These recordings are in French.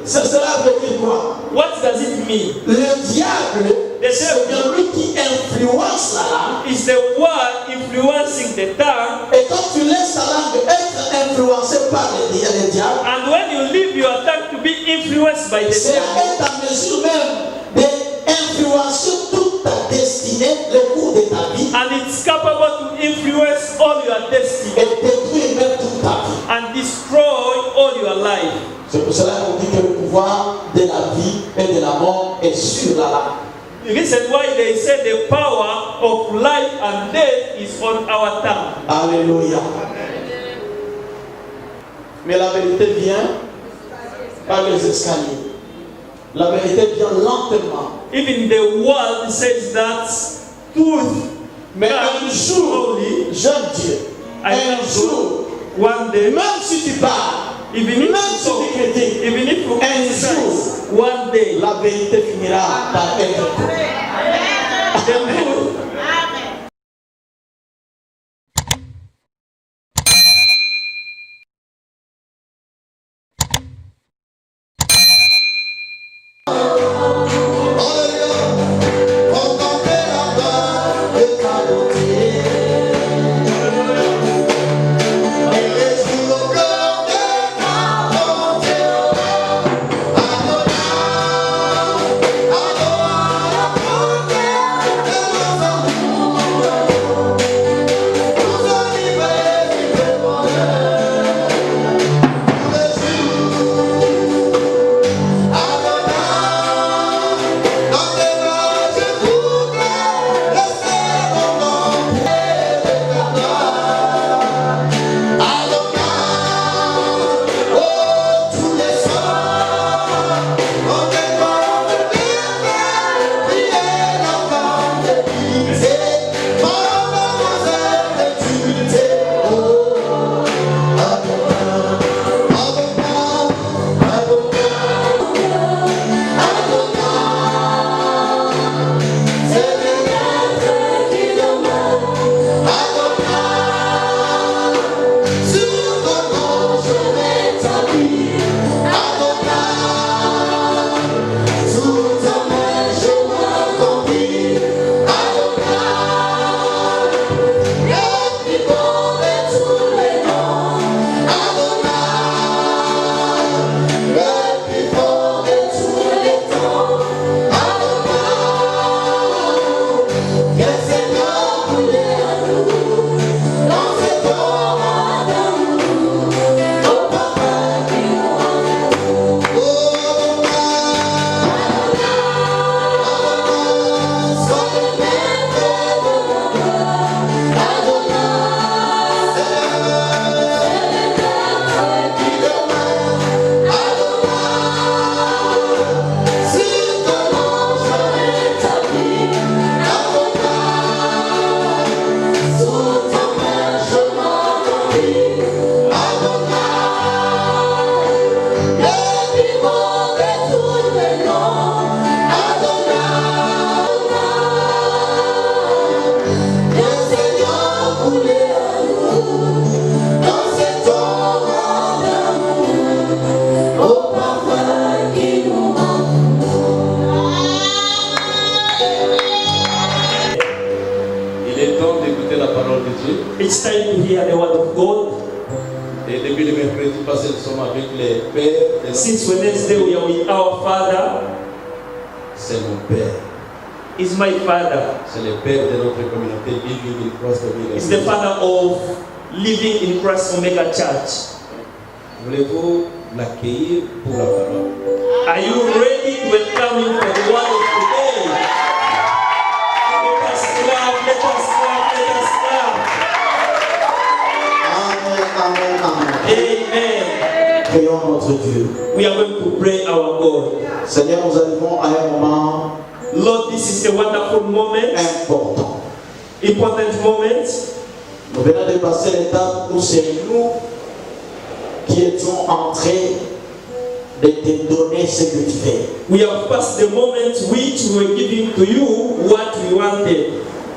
Cela veut dire quoi? What does it mean? Le diable, c'est celui qui influence la langue. Is the one influencing the tongue. Et quand tu laisses ta langue être influencée par le diable, And when you leave your tongue to be influenced by the c'est devil, à ta mesure même d'influencer toute ta destinée, le cours de ta vie, and it's capable to influence all your destiny et détruire même toute ta vie. and destroy all your life. C'est pour cela qu'on dit que le pouvoir de la vie et de la mort est sur la langue. The reason why they say the power of life and death is on our tongue. Alléluia. Mais la vérité vient par les escaliers. La vérité vient lentement. Even the world says that truth Mais un jour, j'aime Dieu. Un jour, one day, même si tu parles, even if même si tu critiques, even if you un criticize, jour, one day, la vérité finira par être vraie. the truth. It's time to hear the word of God. Et depuis le mercredi passé, nous sommes avec les pères. Since Wednesday we are with our Father. C'est mon père. Is my Father. C'est le père de notre communauté Living in Christ Omega. Is the Father of Living in Christ Omega Church. Voulez-vous l'accueillir pour la parole? Are you ready to welcome him for the word of today? Let us clap, let us clap, let us clap. Amen, amen, amen. Amen. Prions notre Dieu. We are going to pray our God. Seigneur, nous arrivons à un moment Lord, this is a wonderful moment, important. important moment. Nous venons de passer l'étape où c'est nous qui étions en train de te donner ce que tu fais. We have passed the moment which we were giving to you what we wanted.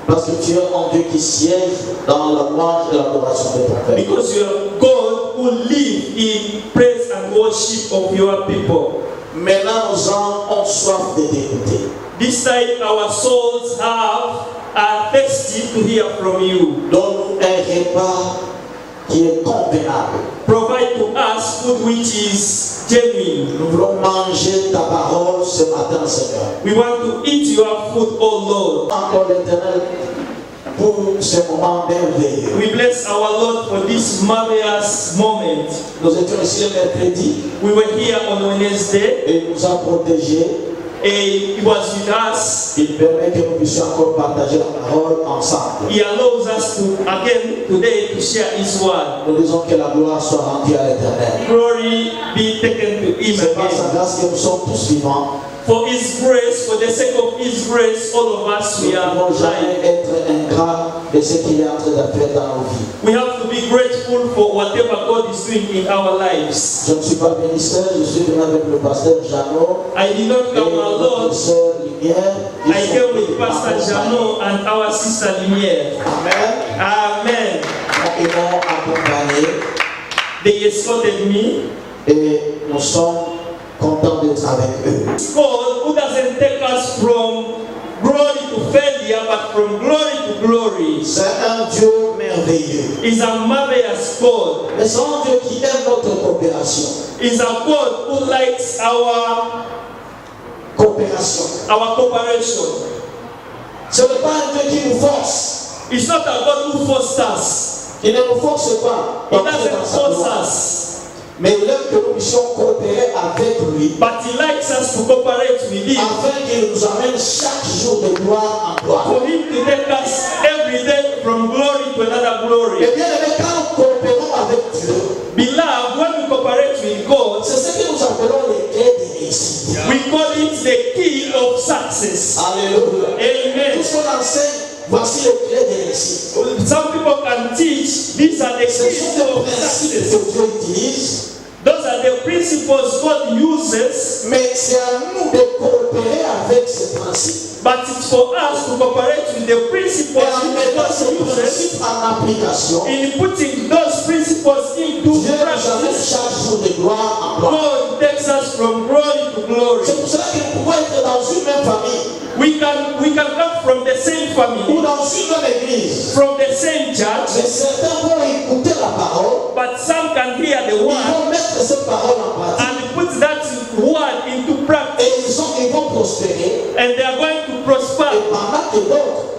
Parce que tu es un Dieu qui siège dans la louange et l'adoration de ton Père. Because you are God who who live in praise and worship of your people. Maintenant, nos âmes ont soif de t'écouter. This time our souls are thirsty to hear from you. Donne-nous un repas qui est convenable. Provide to us food which is genuine. Nous voulons manger ta parole ce matin, Seigneur. We want to eat your food, O Lord. Encore l'Éternel pour ce moment merveilleux. We bless our Lord for this marvelous moment. Nous étions ici le mercredi We were here on Wednesday, et il nous a protégés. and He was with us. Il permet que nous puissions encore partager la parole ensemble. He allows us to, again, today, to share His word. Nous disons que la gloire soit rendue à l'Éternel. Glory be taken to Him C'est par sa again. grâce que nous sommes tous vivants. For His grace, for the sake of His grace, all of us, Nous we ne are pouvons jamais alive. être ingrats de ce qu'il est en train de faire dans nos vies. We have to be grateful for whatever God is doing in our lives. Je ne suis pas ministère, je suis venu avec le pasteur Jeannot I did not et come alone. notre sœur Lumière. Ils I sont came with venus Pastor m'accompagner. Jano and our sister Limier. Amen. Amen. Ils m'ont accompagné They escorted me. et nous sommes contents d'être avec eux. God who doesn't take us from glory to failure, but from glory to glory. C'est un Dieu merveilleux. Is a marvelous God. Mais c'est un Dieu qui aime notre coopération. Is a God who likes our Coopération. cooperation. Ce n'est pas un Dieu qui nous force. It's not a God who forced us. Il ne nous force pas. He d'entrer doesn't dans sa force gloire. us. Mais il aime que nous puissions coopérer avec lui But He likes us to cooperate with Him. afin qu'il nous amène chaque jour de gloire en gloire. For Him to take us every day from glory to another glory. Et bien aimé, quand nous coopérons avec Dieu, Beloved, when we cooperate with God, c'est ce que nous appelons les clés de réussite. we call it the key of success. Alléluia. Amen. Tout ce qu'on enseigne, voici les clés de réussite. Some people can teach these are the Ce keys sont des of principes success. que Dieu utilise, Those are the principles God uses, mais c'est à nous de coopérer avec ces principes. but it's for us to cooperate with the Et principles en mettant ces God uses principes en application, in putting those principles into Dieu nous amène practice. chaque jour de gloire en gloire. God takes us from glory to glory. C'est pour cela que nous pouvons être dans une même famille We can come from the same ou family, dans une même église. from the same church, Mais certains vont écouter la parole, but some can hear the ils word vont mettre cette parole en pratique and put that word into et practice, ils vont prospérer. and they are going to Et prosper. pendant que d'autres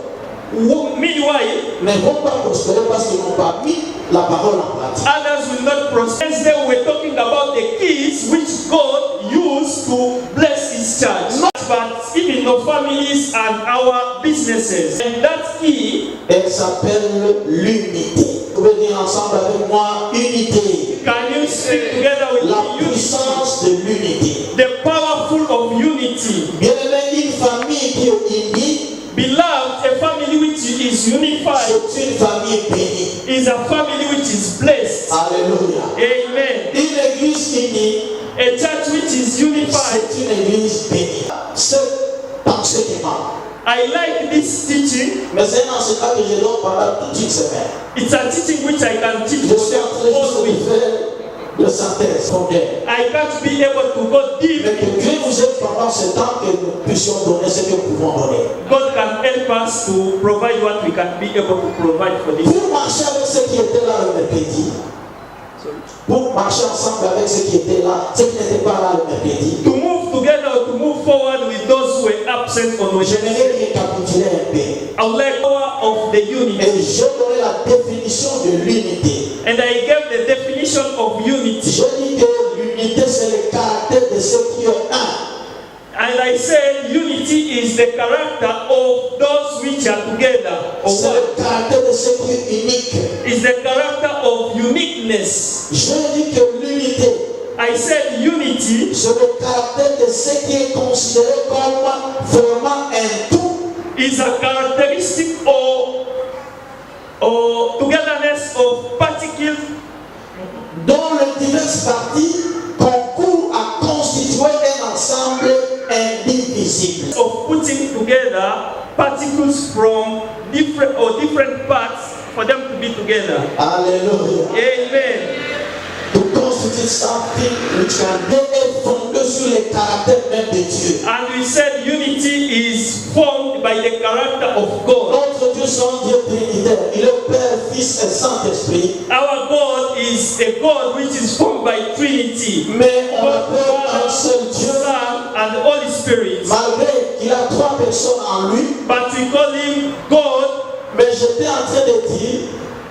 Meanwhile, ne vont pas prospérer parce qu'ils n'ont pas mis la parole en pratique. others will not prosper. Wednesday we were talking about the keys which God used to bless His church, but even our families and our businesses. And that key, Elle s'appelle l'unité. Vous pouvez dire ensemble avec moi, unité. can you speak together with La me? Unity. puissance de l'unité. The powerful of unity. Bien aimé, une famille qui est unie, Beloved, a family which is unified c'est une famille bénie. is a family which is blessed. Alléluia. Amen. Une église unie, A church which is unified. c'est une église bénie. C'est enseignement. I like this teaching. Mais c'est un enseignement que je donne pendant toute une semaine. It's a teaching which I can teach Je for suis en train all juste de week. faire de synthèse, condamne. I can't be able to go deep. Mais que Dieu nous aide pendant ce temps que nous puissions donner ce que nous pouvons donner. God can help us to provide what we can be able to provide for this. Pour marcher avec ceux qui étaient là le mercredi, pour marcher ensemble avec ceux qui étaient là, ceux qui n'étaient pas là le mercredi, To move together, to move forward with those who were absent on je Wednesday, vais récapituler un peu. I would like power of the unity. Et j'ai donné la définition de l'unité. And I gave the definition of unity. Je dis que l'unité, c'est le caractère de ceux qui sont un. And I said unity is the character of those which are together. Or C'est what? le caractère de ceux qui sont uniques. Is the character of uniqueness. Je dis que l'unité, I said unity c'est le caractère de ce qui est considéré comme vraiment un tout. is a characteristic or togetherness of particles dont les diverses parties concourent à constituer un ensemble indivisible. of putting together particles from different parts for them to be together. Alléluia. Amen. is something which can be fondé sur les caractères même de Dieu. And we said unity is formed by the character of God. Notre Dieu, c'est un Dieu trinitaire. Il est Père, Fils et Saint-Esprit. Our God is a God which is formed by Trinity. Mais on God, appelle un seul Dieu, Son, and Holy Spirit. malgré qu'il a trois personnes en lui. But we call him God. Mais j'étais en train de dire,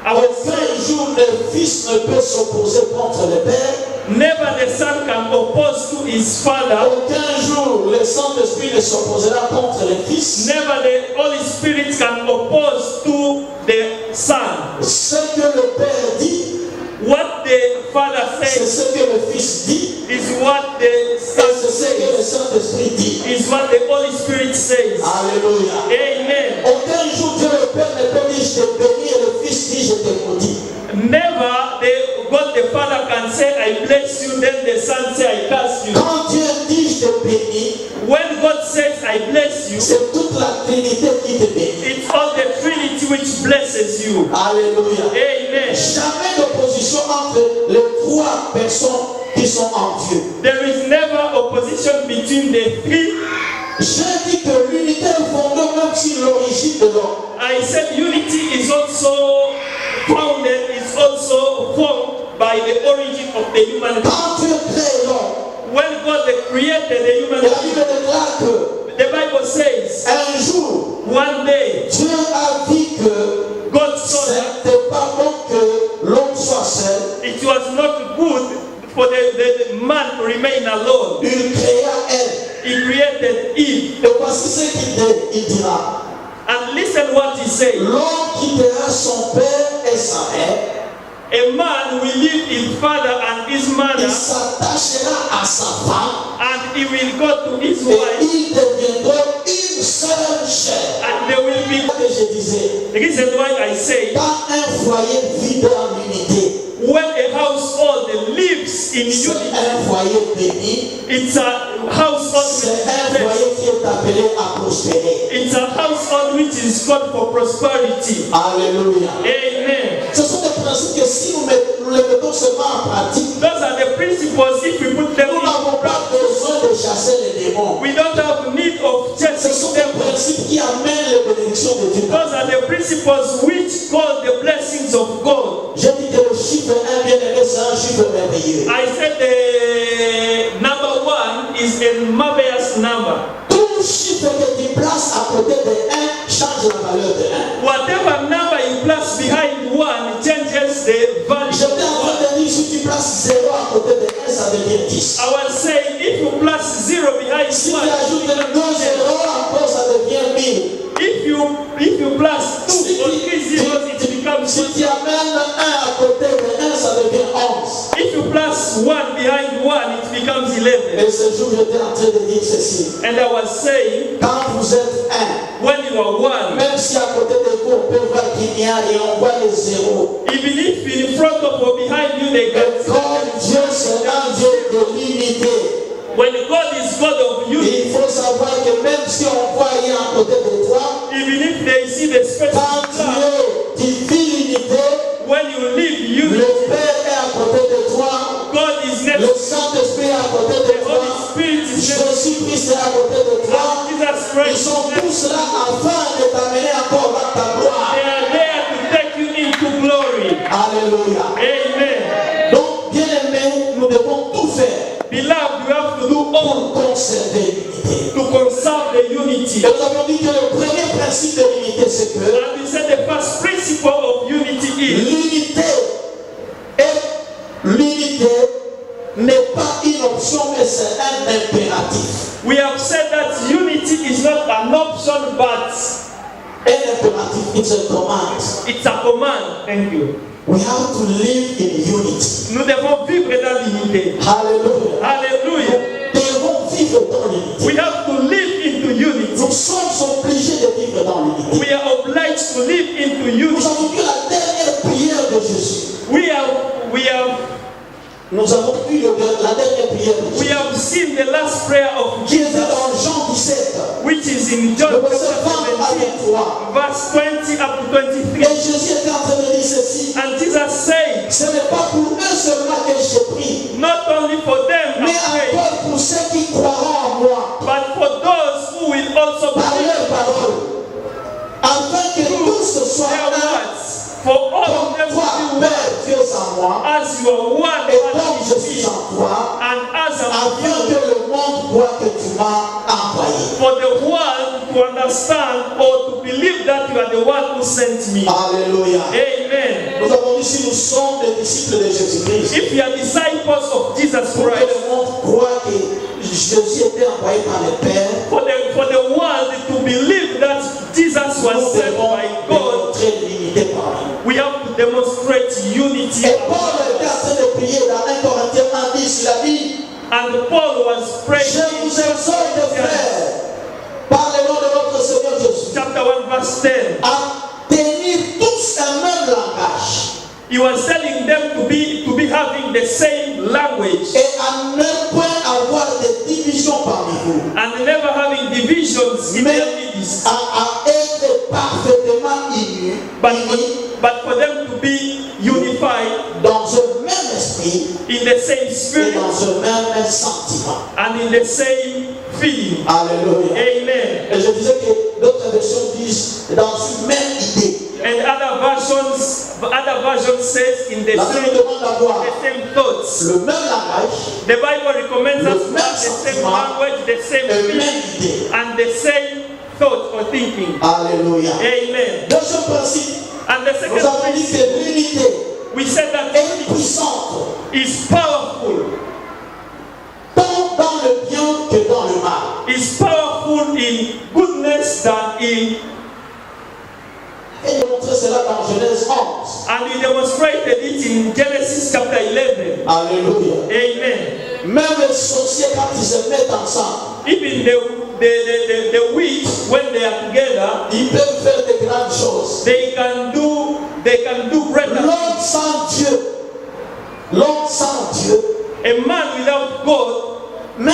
aucun jour le Fils ne peut s'opposer contre le Père. Never the Son can oppose to his Father. Aucun jour le Saint-Esprit ne s'opposera contre le Fils. Never the Holy Spirit can oppose to the Son. Ce que le Père dit, What the Father c'est says ce que le Fils dit, is what the et Son c'est ce que le says. Saint-Esprit dit. Is what the Holy Spirit says. Alléluia. Amen. Aucun jour Dieu le Père ne peut dire je te bénis et le Fils dit je te maudis. Never God the Father can say I bless you, then the Son say I curse you. Quand Dieu dit je te bénis, When God says I bless you, c'est toute la Trinité qui te bénit. it's all the Trinity which blesses you. Alléluia. Amen. Jamais d'opposition entre les trois personnes qui sont en Dieu. There is never opposition between the three. J'ai dit que l'unité est fondée même sur l'origine de l'homme. I said unity is also founded, is also formed by the origin of the human being. Quand Dieu crée l'homme, When God created the human la being, Bible déclare que the Bible says, un jour, one day, Dieu a dit que God ce saw that n'était pas bon que l'homme soit seul. it was not good for the man to remain alone. Il créa elle. He created Eve. Et voici ce qu'il dit. Il dira, And listen what he said. l'homme quittera son père et sa mère. A man will leave his father and his Il mother, s'attachera à sa femme and he will go to his et wife, ils deviendront une seule chair. and they will be. Ce que je disais, The reason why I say, quand un foyer vit dans l'unité, when a household lives in c'est unity, un foyer béni, it's a household c'est which un is blessed. foyer qui est appelé à prospérer. It's a household which is called for prosperity. Alléluia. Amen. Ce sont des principes que si nous les mettons seulement en pratique, Those are the principles. If we put them nous in n'avons pas practice, besoin de chasser les démons. we don't have need of Ce chasing sont des them. principes qui amènent les bénédictions de Dieu. Those are the principles which call the blessings of God. J'ai dit que le chiffre 1 bien aimé, c'est un chiffre merveilleux. I said the number one is a marvelous number. Tout chiffre que tu places à côté de 1 change la valeur de 1. Whatever number you place behind one changes the value J'étais of en train one. de dire si tu places 0 à côté de 1, ça devient 10. I was saying if you place zero behind Si tu one, ajoutes 2 zéros encore, ça devient 1000. if you plus two or three zeros, it becomes Si tu amènes 1 à côté de 1, ça devient 11. if you plus one behind one, it becomes 11. Et ce jour, j'étais en train de dire ceci. And I was saying, Quand vous êtes 1, when you are one, même si à côté de vous, on peut voir qu'il n'y a rien, on voit les zéros. even if in front of or behind you they Et get comme Dieu, c'est un Dieu de l'unité. when God is God of unity, Il faut savoir que même si on voit rien à côté de toi, even if they see the space quand of God, tu vis l'unité, when you live le unity, Père est à côté de toi, God is le next. Saint-Esprit est à côté The de toi, Holy Spirit is next. Jésus-Christ est à côté de toi. And Jesus Ils Christ, sont tous là afin de t'amener encore dans ta gloire. they are there to take you into glory. Alléluia. Amen. Donc, bien aimé, nous devons tout faire Beloved, you have to do all pour conserver l'unité. to conserve the unity. Et nous avons dit que le premier principe de l'unité, c'est que And we said the first principle of unity is l'unité n'est pas une option, mais c'est un impératif. we have said that unity is not an option but Un impératif, it's a command. it's a command. Thank you. We have to live in unity. Nous devons vivre dans l'unité. Hallelujah. Hallelujah. Nous devons vivre dans l'unité. We have to live into unity. Nous sommes obligés de vivre dans l'unité. We are obliged to live into Nous unity. avons vu la dernière prière de Jésus. Nous avons vu la dernière prière de We Jésus. have seen the last prayer of Qui est Jesus, dans Jean 17, which is in le John verset 20 à 17, 23. verse 20 up to Et 23. Jésus était en train de dire ceci. And Jesus said, Ce n'est pas pour eux seulement que j'ai pris, not only for them, mais I'm praying, encore pour ceux qui croiront en moi but for those who will also par believe leur parole, afin que tous soient their un, words. For all of them comme toi, to be one, Père, tu es en moi, as you are one, et Father, comme je in suis me, en toi, and as I'm afin with que you, le monde voit que tu m'as envoyé. for the world to understand or to believe that you are the one who sent me. Alléluia. Amen. Nous avons dit si nous sommes des disciples de Jésus-Christ, If we are disciples of Jesus pour que Christ, le monde croit que Jésus était envoyé par le Père, for the world to believe that Jesus was nous sent devons by God, démontrer l'unité par lui. we have to demonstrate unity. Et Paul était en train de prier dans 1 Corinthiens 1:10, il a dit, And Paul was praying je in vous exhorte, frères, par le nom de notre Seigneur Jésus, chapter 1 verse 10. à tenir tous un même langage He was telling them to be having the same language et à ne point avoir de division parmi vous, and never having divisions in mais their midst, à être parfaitement unis, but for them to be unified dans un même esprit in the same et spirit dans un même sentiment. and in the same feeling. Alléluia. Amen. Et je disais que d'autres versions disent dans une même idée. And other versions says in the La Bible same, demande d'avoir the same thoughts. le même langage, The Bible recommends us to have the same language, the same et feeling, même idée. and the same thought or thinking. Alléluia. Amen. Deuxième principe, And the nous second avons dit principle, que l'unité we said that est unity puissante, is powerful. tant dans le bien que dans le mal. Is powerful in goodness than in, Et j'ai montré cela dans Genèse 11. and we demonstrated it in Genesis chapter 11. Alléluia. Amen. Même les sorciers, quand ils se mettent ensemble, Even the witch, when they are together, ils peuvent faire de grandes choses. they can do greater L'homme things. sans Dieu, A man without God, même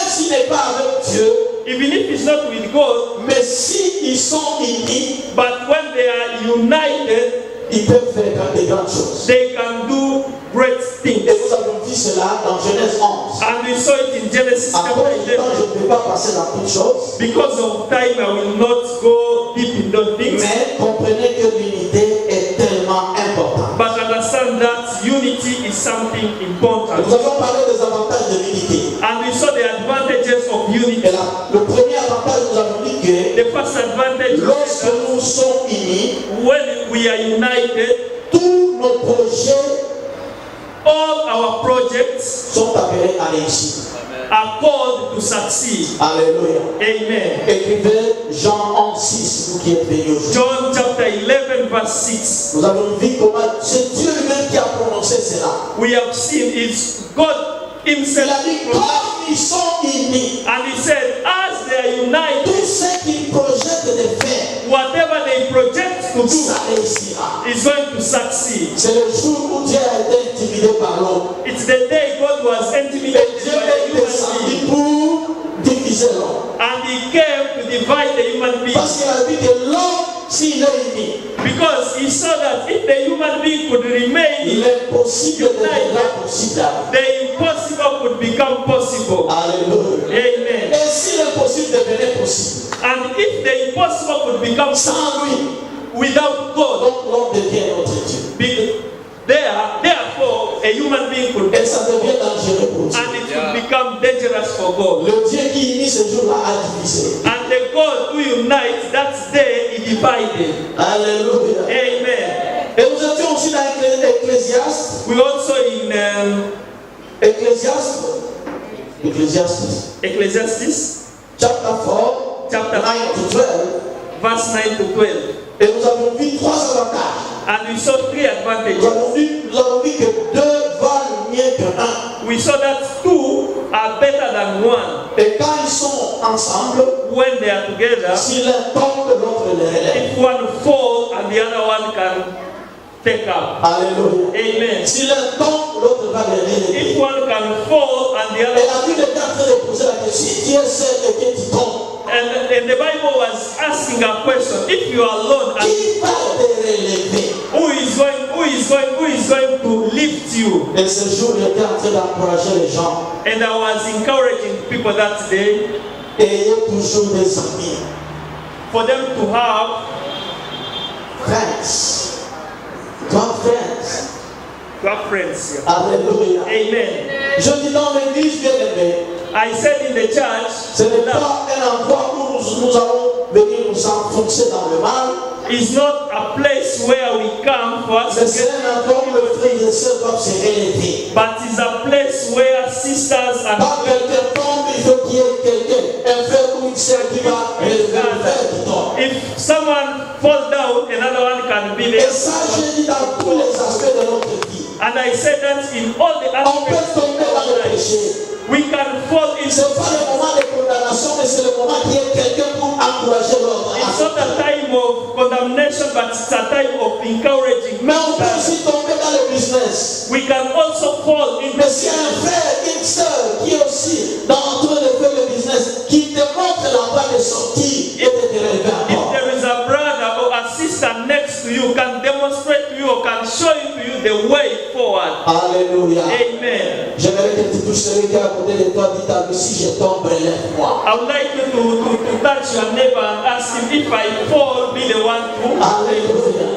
s'il n'est pas avec Dieu, even if he's not with God, mais s'ils sont unis, but when they are united, ils peuvent faire de grandes choses. they can do great things. Et nous avons vu cela dans Genèse 11. And we saw it in Genesis À cause chapter du temps, 11. je ne peux pas passer dans toutes choses, Because of time, I will not go deep in those things. mais comprenez que l'unité est tellement importante. But understand that unity is something important. Nous avons parlé des avantages de l'unité. And we saw the advantages of unity. Et là, le premier avantage, nous avons dit que The first advantage is lorsque that nous sommes unis, when we are united, tous nos projets all our projects sont appelés à réussir. are called to succeed. Alléluia. Amen. Écrivez Jean 11:6, vous qui êtes venus aujourd'hui. John chapter 11 verse 6. Nous avons vu comment c'est Dieu lui-même qui a prononcé cela. We have seen it's God Il himself. a dit, comme ils sont unis, And he said, as they are tout united, ce qu'ils projettent de faire, whatever they project to ça do réussira. is going to succeed. C'est le jour où Dieu a été intimidé par l'homme. It's the day God was Et intimidated Dieu by the est human descendu being. pour diviser l'homme. And he came to divide the human being. Parce qu'il a vu que l'homme, s'il est uni, Because he saw that if the human being could remain, l'impossible deviendra possible. the impossible could become possible. Alléluia. Amen. Et si l'impossible devenait possible, And if the impossible could become sans lui, without God, donc l'homme devient notre Dieu. therefore a human being could Et ça devient dangereux pour Dieu. and it could become dangerous for God. Le Dieu qui unit ce jour-là a divisé. And the God who unites that day he divided. Alléluia. Amen. Et nous étions aussi dans Ecclésiaste. We also in Ecclésiaste. Ecclesiastes Chapter 4, chapter 9 to 12. verse 9 to 12. Et nous avons vu trois avantages. And we saw three advantages. Nous avons vu que deux valent mieux qu'un. We saw that two are better than one. Et quand ils sont ensemble, When they are together, si l'un tombe, l'autre le relève. if one falls and the other one can take up. Alléluia. Amen. Si l'un tombe, l'autre va le relever. If one can fall and the Et other la Bible est en train de poser la question, si tu es seul et que tu tombes, and the Bible was asking a question. If you are alone and qui va te relever? who is going to lift you? you. Et ce jour, j'étais en train d'encourager les gens. And I was encouraging people that day Ayez toujours des amis. for them to have Friends. God friends. friends. Alléluia. Amen. Je dis dans l'église, bien aimé, I said in the church, ce n'est pas un endroit où nous allons venir nous enfoncer dans le mal. it's not a place where we come for us Mais to c'est get, un endroit où les frères et sœurs doivent se rélever. but it's a place where sisters and Quand quelqu'un tombe, il faut qu'il y ait quelqu'un, un frère ou une sœur qui va relever le frère qui tombe. if someone falls down, another one can be Et there. ça, j'ai dit dans tous les aspects de notre vie. And I said that in all the On peut aspects of tomber dans our le life, péché. we can fall Ce into. n'est pas le moment de condamnation, mais c'est le moment qu'il y ait quelqu'un pour encourager l'autre. It's not a time of condemnation, but it's a time of encouraging. Mais on peut aussi tomber dans le business. We can also fall into. Mais s'il y a un frère, une sœur qui est aussi en train de faire le business, qui te montre la voie de sortie et de te relever If encore. there is a brother or a sister next to you, can demonstrate to you or can show to you the way forward. Alléluia. Amen. J'aimerais que tu touches celui qui est à côté de toi, dis à lui, si je tombe, relève-moi. I would like you to touch your neighbor and ask him, if I fall, be the one to. Alléluia.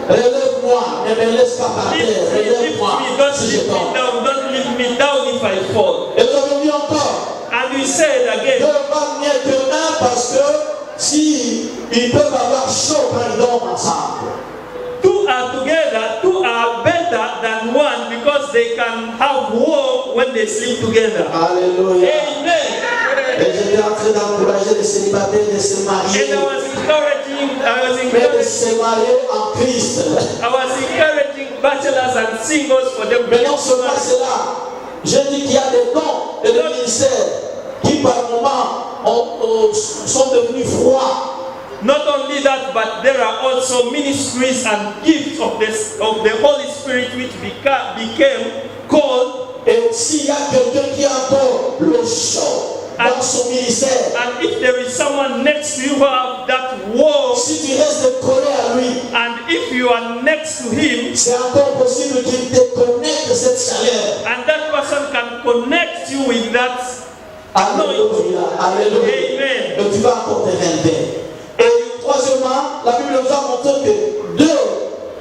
Relève-moi, ne me laisse pas par terre. Lift me, Relève-moi don't si je leave me tombe. down, don't leave me down if I fall. Et aujourd'hui encore, And we said Dieu again, va mieux que un parce que si ils peuvent avoir chaud quand ils dorment ensemble. two are together, two are better than one because they can have warm when they sleep together. Alléluia. Amen. Et j'étais en train d'encourager les célibataires de se marier, And I was mais de se marier en Christ. encouraging bachelors and singles for them. Mais non seulement cela, je dis qu'il y a des dons et des ministères qui par moments sont devenus froids. Not only that, but there are also ministries and gifts of the Holy Spirit which became cold. Et s'il y a quelqu'un qui a encore le chaud dans son ministère, And if there is someone next to you who have that warmth, si tu restes collé à lui, and if you are next to him, c'est encore possible qu'il te connecte cette chaleur. and that person can connect you with that anointing. Alléluia, alléluia. Amen. Et tu vas encore te relever. Et troisièmement, la Bible nous a montré que deux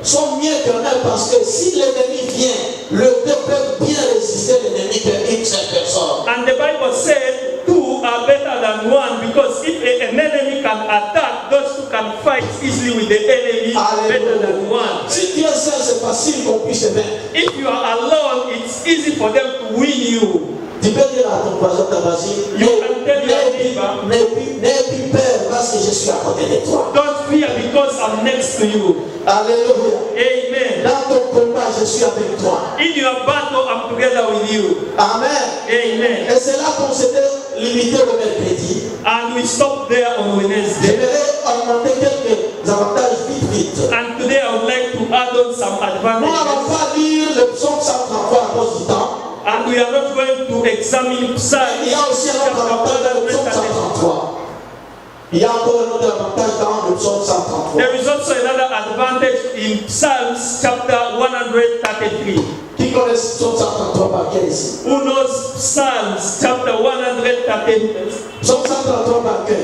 sont mieux qu'un parce que si l'ennemi vient, le deux peuvent bien résister l'ennemi qu'une seule personne. And the Bible said two are better than one because if an enemy can attack, those two can fight easily with the enemy better than one. Si tu es seul, c'est facile qu'on puisse te vaincre. If you are alone, it's easy for them to win you. Tu peux dire à ton voisin, ta voisine, n'aie plus peur parce que je suis à côté de toi. Don't fear because I'm next to you. Alléluia. Amen. Dans ton combat, je suis avec toi. In your battle, I'm together with you. Amen. Amen. Et c'est là qu'on s'était limité le mercredi. And we stop there on Wednesday. J'aimerais augmenter quelques avantages vite. And today I would like to add on some Nous n'allons advantages. pas lire le psaume 133 à cause du temps. And we are not going to examine Psalms Il y a aussi un autre avantage dans le psaume 133. Il y a encore un autre avantage dans le psaume 133. There is also another advantage in Psalms chapter 133. Qui connaît le psaume 133 par quel ici? Who knows Psalms chapter 133? Psaume 133 par cœur.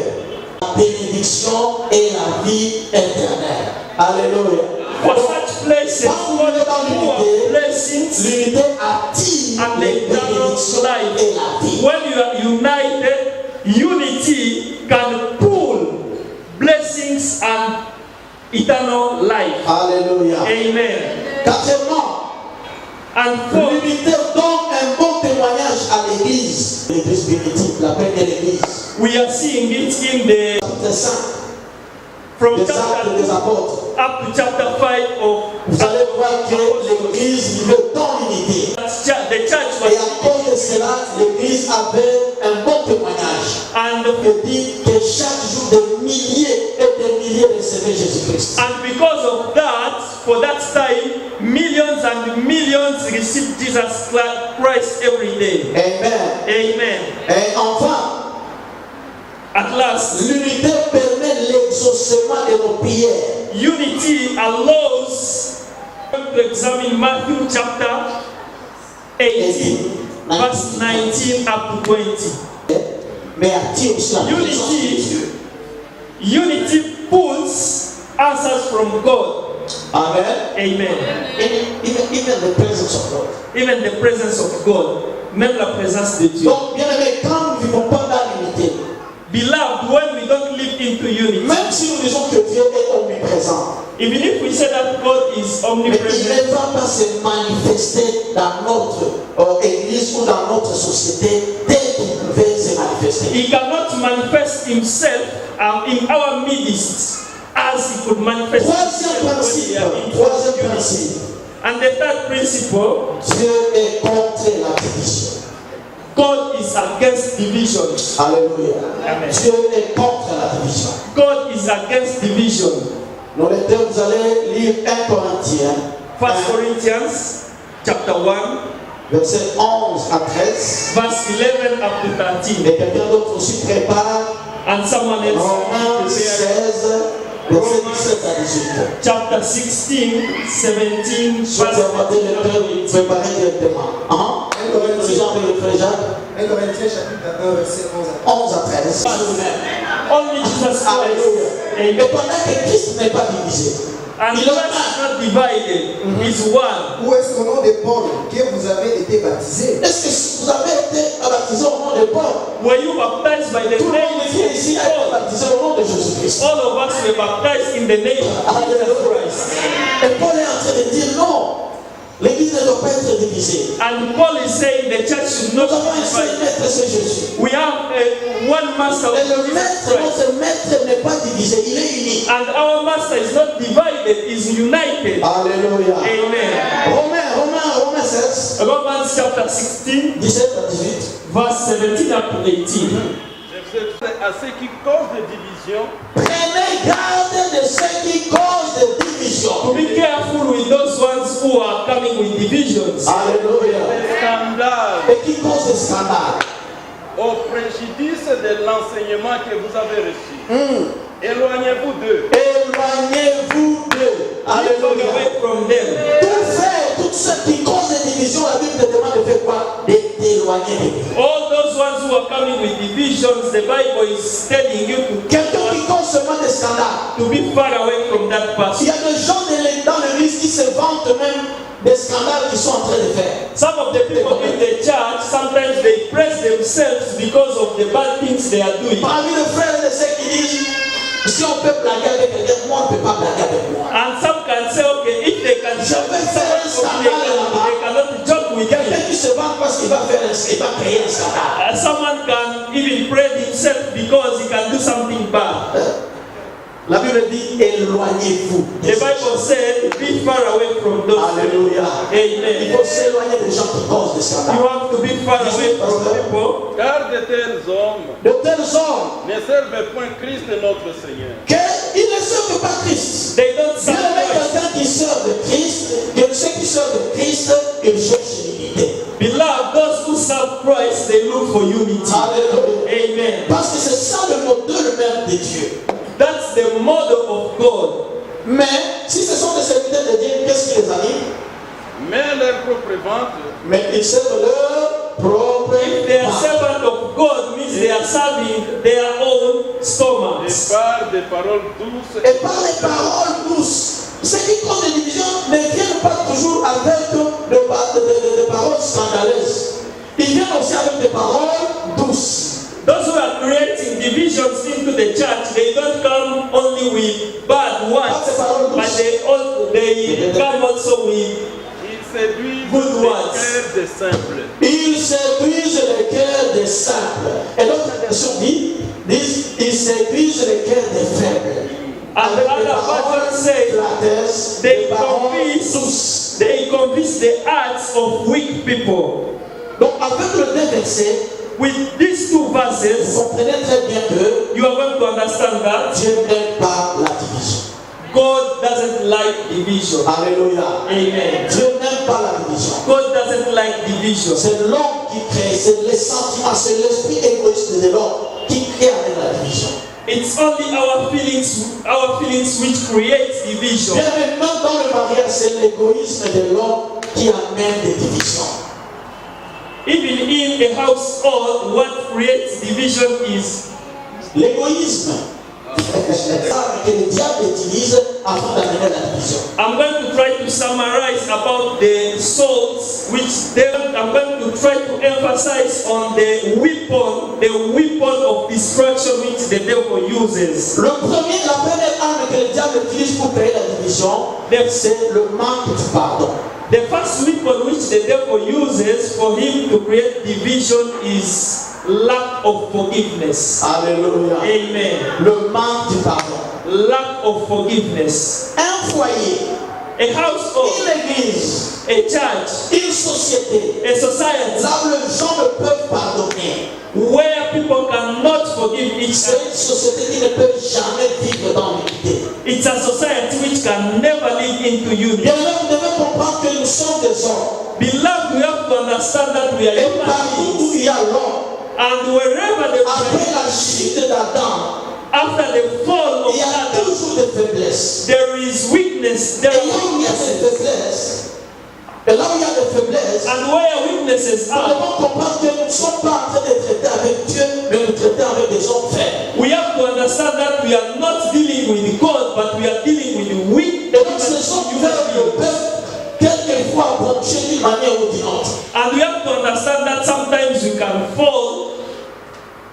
La bénédiction et la vie éternelle. Alléluia. For such places, God pour blessings L'unité attire and les eternal bénédictions life. et la vie. When you are united, unity can pull blessings and eternal life. Alléluia. Amen. Quatrièmement, And fourth, l'unité donne un bon témoignage à l'église. L'église primitive, la première église. we are seeing it in the Chapitre 5 from des actes chapter des apôtres. up to chapter 5 of Vous allez voir que l'église vivait dans l'unité. the church Et à was, cause de cela, l'église avait un bon témoignage. and Que dit que chaque jour des milliers et des milliers recevaient Jésus-Christ. because of that, for that time, millions and millions received Jesus Christ every day. Amen. Amen. Et enfin, At last, l'unité permet l'exaucement de nos prières. unity allows to examine Matthew chapter 18, verse 19 up to 20. Mais attire aussi la présence de Dieu. Unity pulls answers from God. Amen. Amen. Even the presence of God. Even the presence of God. Même la présence de Dieu. Donc, bien aimé, quand nous ne vivons pas dans l'unité, Beloved, when we don't live into unity, même si nous disons que Dieu est omniprésent, even if we say that God is mais il omnipresent, ne va pas se manifester dans notre église ou dans notre société tel qu'il devait se manifester. He cannot manifest himself in our midst as he could manifest himself when we are in Troisième unity. principe, And the third principle, Dieu est contre la division. God is against divisions. Alléluia. Amen. Dieu est contre la division. God is against division. Nos lecteurs, vous allez lire 1 Corinthiens, 1 Corinthians chapter 1, verset 11 à 13. verse 11 up to 13. Et quelqu'un d'autre aussi prépare And someone else Romains prepare 16, verset 17 à 18. chapter 16, 17, Si vous verse avez le lecteur, préparez directement. Jacques, 1 Corinthiens chapitre 1 verset 11 à 11 à 13. Only Jesus Christ. Alléluia. Et Amen. pendant que Christ n'est pas divisé, And il Christ est is not divided, is one. Où est-ce qu'au nom de Paul que vous avez été baptisés? Est-ce que si vous avez été baptisé au nom de Paul, Were you baptized by the tout le name monde qui est ici a été of Paul? baptisé au nom de Jésus-Christ? All of us were baptized in the name of Jesus Christ. Et Paul est en train de dire non, l'église ne doit pas être divisée. And Paul is saying the church should Nous not avons be un seul divided. maître, c'est Jésus. We have one master, Et le Jesus maître, Christ. notre maître n'est pas divisé, il est uni. And our master is not divided, is united. Alléluia. Amen. Romains 16, Romans chapter 16, 17 à 18. verse 17 up to 18. À ce qui cause des divisions, Prenez garde de ceux qui causent des divisions. To be careful with those ones who are coming with divisions. Alléluia. des scandales, Et qui causent des scandales. au préjudice de l'enseignement que vous avez reçu. Éloignez-vous d'eux. Éloignez-vous d'eux. Keep Alléluia. away from them. Tout fait, tout ce qui cause des divisions, la Bible te demande de faire quoi? De t'éloigner d'eux. All those ones who are coming with divisions, the Bible is telling you Quelqu'un qui cause seulement des scandales. to be far away from that Il person. y a des gens dans l'église qui se vantent même des scandales qu'ils sont en train de faire. Some of the people in the church, sometimes they praise themselves because of the bad things they are doing. Parmi les frères et ceux qui disent, si on peut blaguer avec quelqu'un, moi on ne peut pas blaguer avec moi. And some can say, okay, if they can joke with someone, they cannot joke with Quelqu'un you. qui se vante parce qu'il va créer un scandale. Someone can even praise himself because he can do something bad. La Bible dit éloignez-vous. The Bible said, be far away from those people. Alléluia. Il Amen. faut s'éloigner des gens qui causent des You scandales. have to be far away from people. Car de tels hommes De tels hommes ne servent point Christ notre Seigneur. qu'ils ne servent pas Christ. They don't Bien serve aimé, Christ. quelqu'un qui sert de Christ, que ceux qui servent de Christ, ils cherchent l'unité. Beloved, those who serve Christ, they look for unity. Alléluia. Amen. Parce que c'est ça le modèle même de Dieu. That's the model of God. Mais si ce sont des serviteurs de Dieu, qu'est-ce qui les anime? Mais leur propre ventre Mais ils servent leur propre If they are ventre. servant of God, means they are serving their own et stomachs. par des paroles douces Et par les paroles douces. Ceux qui causent des divisions ne viennent pas toujours avec des paroles scandaleuses. Ils viennent aussi avec des paroles douces. Those who are creating divisions into the church, they don't come only with bad words, but they come also with ils séduisent Good les words. cœurs des simples. Ils séduisent les cœurs des simples. Et l'autre version disent ils séduisent les cœurs des faibles. Avec des another paroles version says flatteuses, they des paroles douces. convince the hearts of weak people. Donc avec le deux versets, With these two vous verses, comprenez très bien que you are going to understand that Dieu n'aime pas la division. God doesn't like division. Alléluia. Amen. Dieu n'aime pas la division. God doesn't like division. C'est l'homme qui crée, c'est les sentiments, c'est l'esprit égoïste de l'homme qui crée avec la division. It's only our feelings which creates division. Bien même dans le mariage, c'est l'égoïsme de l'homme qui amène des divisions. Even in a household, what creates division is l'égoïsme. Que le diable utilise afin d'amener la division. I'm going to try to summarize about the souls which I'm going to try to emphasize on the weapon of destruction which the devil uses. La première arme que le diable utilise pour créer la division, c'est le manque du pardon. The first weapon which the devil uses for him to create division is lack of forgiveness. Alléluia. Amen. Le manque du pardon. Lack of forgiveness. Un foyer, A household, une église, a church, une société, a society là où les gens ne peuvent pardonner, where people cannot forgive each c'est other. une société qui ne peut jamais vivre dans l'unité. It's a society which can never live into unity. Bien là, vous devez comprendre que nous sommes des hommes. Beloved, we have to understand that we are Et human partout où beings. il y a l'homme, And wherever the après la chute d'Adam, after the fall of il y a Adam, toujours des faiblesses. there is weakness, Et there là are où il y a des weaknesses. faiblesses, et là où il y a des faiblesses, And where weaknesses nous are, devons comprendre que nous ne sommes pas en train de traiter avec Dieu, mais nous traitons avec des hommes faibles. we have to understand that we are not dealing with God, but we are dealing with weak Et donc ces hommes faibles peuvent quelquefois broncher d'une manière ou d'une autre. And we have to understand that sometimes we can fall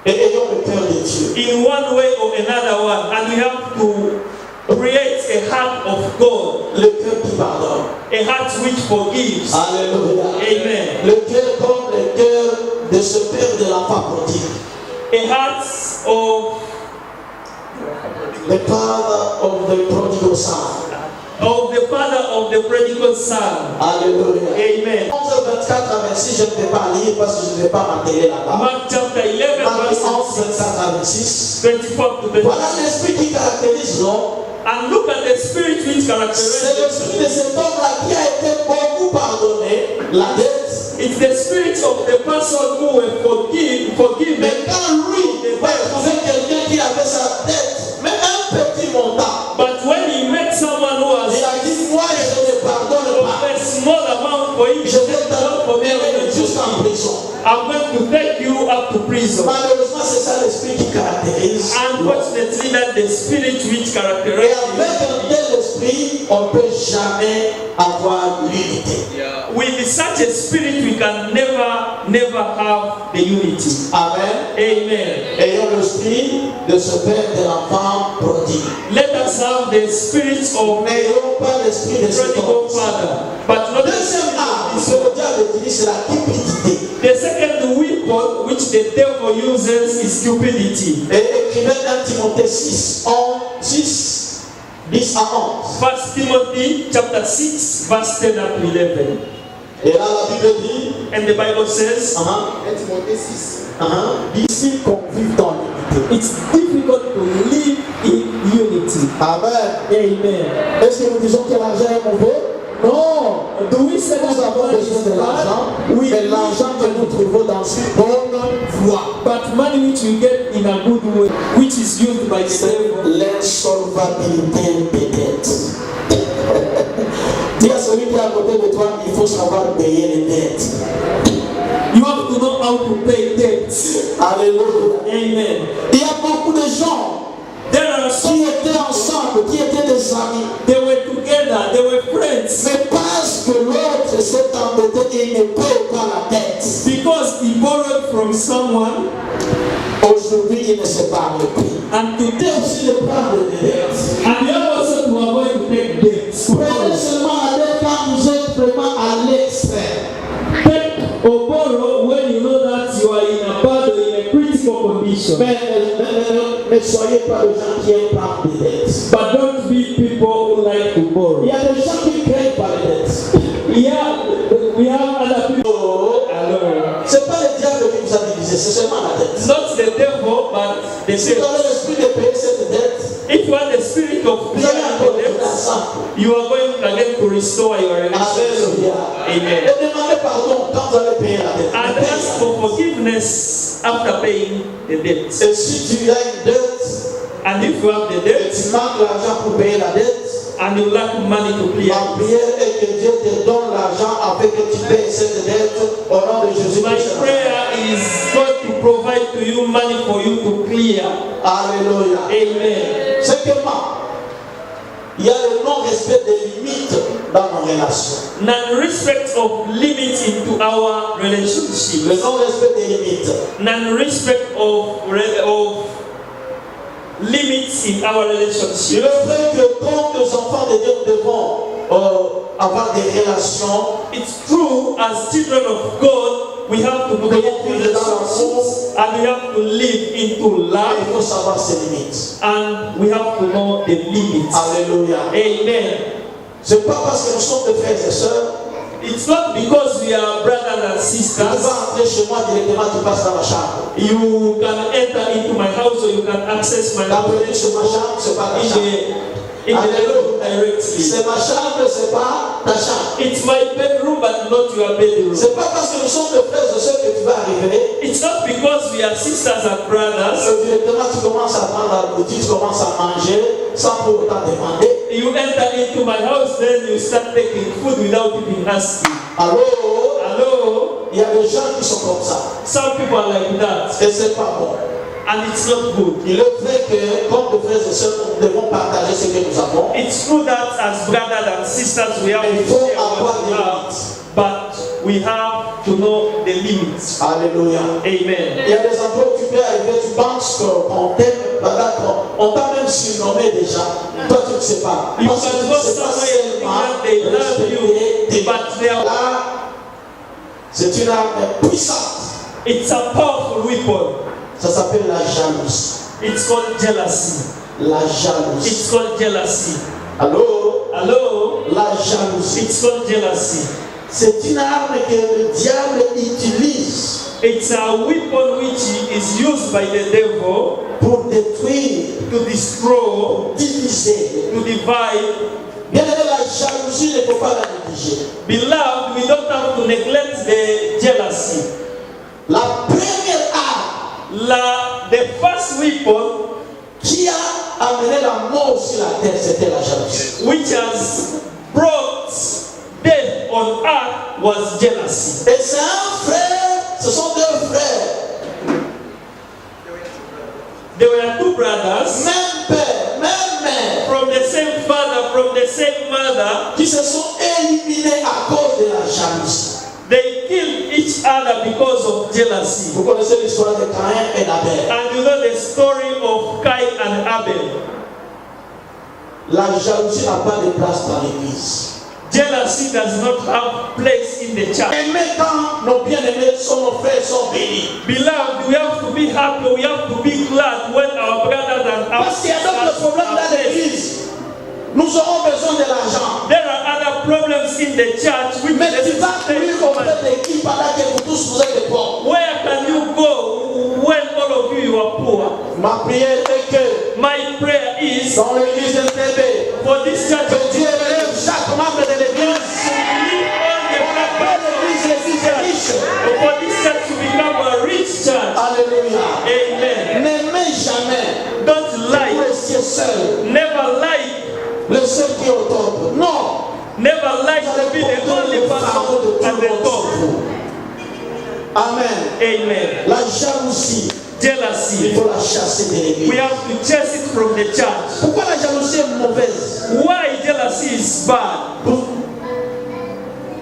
Et ayons le cœur de Dieu. in one way or another one, and we have to create a heart of God, Le cœur qui pardonne. a heart which forgives. Alléluia. Amen. Le cœur comme le cœur de ce père de l'enfant prodigue. A heart of The father of the prodigal son. the father of the prodigal son. Alléluia. Amen. 11, 24 à 26, je ne vais pas lire parce que je ne vais pas m'atteler là-bas. Mark chapter 11, Marc 11, verse 24 à 26. 24 to 26. Voilà l'esprit qui caractérise l'homme. And look at the spirit which C'est characterizes l'esprit de cet homme-là qui a été beaucoup pardonné la dette. it's the spirit of the person who will forgiven. Mais quand lui va trouver quelqu'un qui avait sa dette, mais un petit montant, But when he met someone who il has a dit, moi je ne pardonne pas. a small amount for him, Je vais t'emmener jusqu'en prison. I'm going to take you up to prison. Malheureusement, c'est ça l'esprit qui caractérise. Unfortunately, that the spirit which Et characterizes avec un tel esprit, on ne peut jamais avoir l'unité. with such a spirit, we can never have the unity. Amen. Amen. Ayons l'esprit de ce père de l'enfant prodigue. Let us have the spirit of N'ayons pas l'esprit de ce prodigal homme. father, but not Deuxième arme que le diable utilise, c'est la cupidité. the second weapon which the devil uses is stupidity. Et écrivait 1 Timothée 6, 10 à 11. First Timothy chapter 6, verse 10 up to 11. Et là, la Bible dit, And the Bible says, 1 Timothée 6. difficile qu'on vive dans l'unité. It's difficult to live in unity. Amen. Amen. Est-ce que nous disons que l'argent est mauvais? Non. Do we say that Nous avons money besoin is de l'argent, bad? mais l'argent que nous trouvons dans une bonne voie. But money which we get in a good way, which is used by the C'est devil. l'insolvabilité des dettes. Dis à celui qui est à côté de toi, il faut savoir payer les dettes. You have to know how to pay debts. Alléluia. Amen. Il y a beaucoup de gens There are some, qui étaient ensemble, qui étaient des amis. they were together, they were friends. Mais parce que l'autre s'est embêté et il ne paye pas la dette, Because he borrowed from someone aujourd'hui il ne sait pas repayer. and Il today, est aussi de prendre des dettes. and you have also to avoid to take debts. Prenez seulement la dette quand vous êtes vraiment à l'extrême. Take or borrow when you know that you are in a bad or in a critical condition. Mais ne soyez pas les gens qui aiment prendre des dettes. But don't be people who like to Il borrow. y a des gens qui craignent par les dettes. Yeah, we have other people. Oh, Hello. c'est pas le diable qui vous a divisé, c'est seulement la dette. it's not the devil, but the Si vous devil. avez l'esprit de payer cette dette, If you have the spirit of vous allez encore fear, retourner ensemble. you are going again to restore your relationship. Alléluia. Amen. Et demandez pardon quand vous allez payer la dette. And ask for forgiveness after paying the debt. Et si tu as une dette, And if you have the et debt, tu manques l'argent pour payer la dette, and you lack money to clear Ma it. prière est que Dieu te donne l'argent afin que tu payes cette dette au nom de Jésus My Christ. prayer is God to provide to you money for you to clear. Alléluia. Amen. Secondement, il y a le non-respect des limites dans nos relations. Non-respect of limits into our Le relationships. non-respect des limites. Non-respect of limits in our Il relationship. est vrai que quand les enfants de Dieu devons avoir des relations, It's true, as children of God, we have to develop relationships and we have to live into il love faut savoir ses limites. and we have to know the limits. Alléluia. Amen. C'est pas parce que nous sommes des frères et sœurs, It's not because we are brothers and tu sisters. vas entrer chez moi directement, tu passes dans ma chambre. You can enter into my house or you can access my La house première sur ma chambre, c'est pas ta chambre. in the bedroom directly. C'est ma chambre, c'est pas ta chambre. It's my bedroom but not your bedroom. C'est pas parce que nous sommes des frères et sœurs que tu vas arriver. It's not because we are sisters and brothers. Directement, tu commences à prendre la boutique, tu commences à manger sans pour autant demander. You enter into my house, then you start taking food without even asking. Alors, Hello? il y a des gens qui sont comme ça. Some people are like that, Et c'est pas bon. and it's not good. Il est vrai que, comme des frères et sœurs, nous devons partager ce que nous avons. It's true that as brothers and sisters we have Il to faut share avoir what des we have, limites. but we have to know the limits. Alléluia. Amen. Il y a des endroits où tu peux arriver, tu penses qu'on t'aime, on t'a même surnommé déjà. Toi, tu ne sais pas. You Parce que can tu go ne sais pas somewhere and think that they seulement love you, respecter but they are, là, c'est une arme puissante. it's a powerful weapon. Ça s'appelle la jalousie. It's called jealousy. La jalousie. It's called jealousy. Allô? Hello? La jalousie. It's called jealousy. C'est une arme que le diable utilise It's a weapon which is used by the devil pour détruire, to destroy, diviser. to divide. Bien aimé, la jalousie, il ne faut pas la négliger. Beloved, we don't have to neglect the jealousy. La première arme The first weapon qui a amené la mort sur la terre, c'était la jalousie. which has brought death on earth was jealousy. Et c'est un frère, ce sont deux frères, There were two brothers même père, même mère, from the same father, from the same mother. qui se sont éliminés à cause de la jalousie. They killed each other because of jealousy. Vous connaissez l'histoire de Caïn et d'Abel. And you know the story of Cain and Abel. La jalousie n'a pas de place dans l'église. Jealousy does not have place in the church. Et même quand nos bien-aimés sont nos frères sont bénis. Beloved, we have to be happy, we have to be glad when our brothers and our Parce qu'il y a d'autres problèmes dans sisters. l'église. Nous aurons besoin de l'argent. There are other problems in the church which Mais tu vas courir necessitate auprès money. de l'équipe pendant que vous tous vous êtes des pauvres. Where can you go when all of you are poor? Ma prière est que My prayer is dans l'église de TB, for this church que of Dieu élève chaque membre de l'église. L'église est riche. for this church to become a rich church. Alléluia. Amen. N'aimez jamais Don't vous lie. restiez seul. Never lie. Le seul qui est au top. Non. Never lie to be the only person at the top. Amen. Amen. La jalousie, il Jealousy. faut la chasser de l'église. We have to chase it from the church. Pourquoi la jalousie est mauvaise? Why jealousy is bad?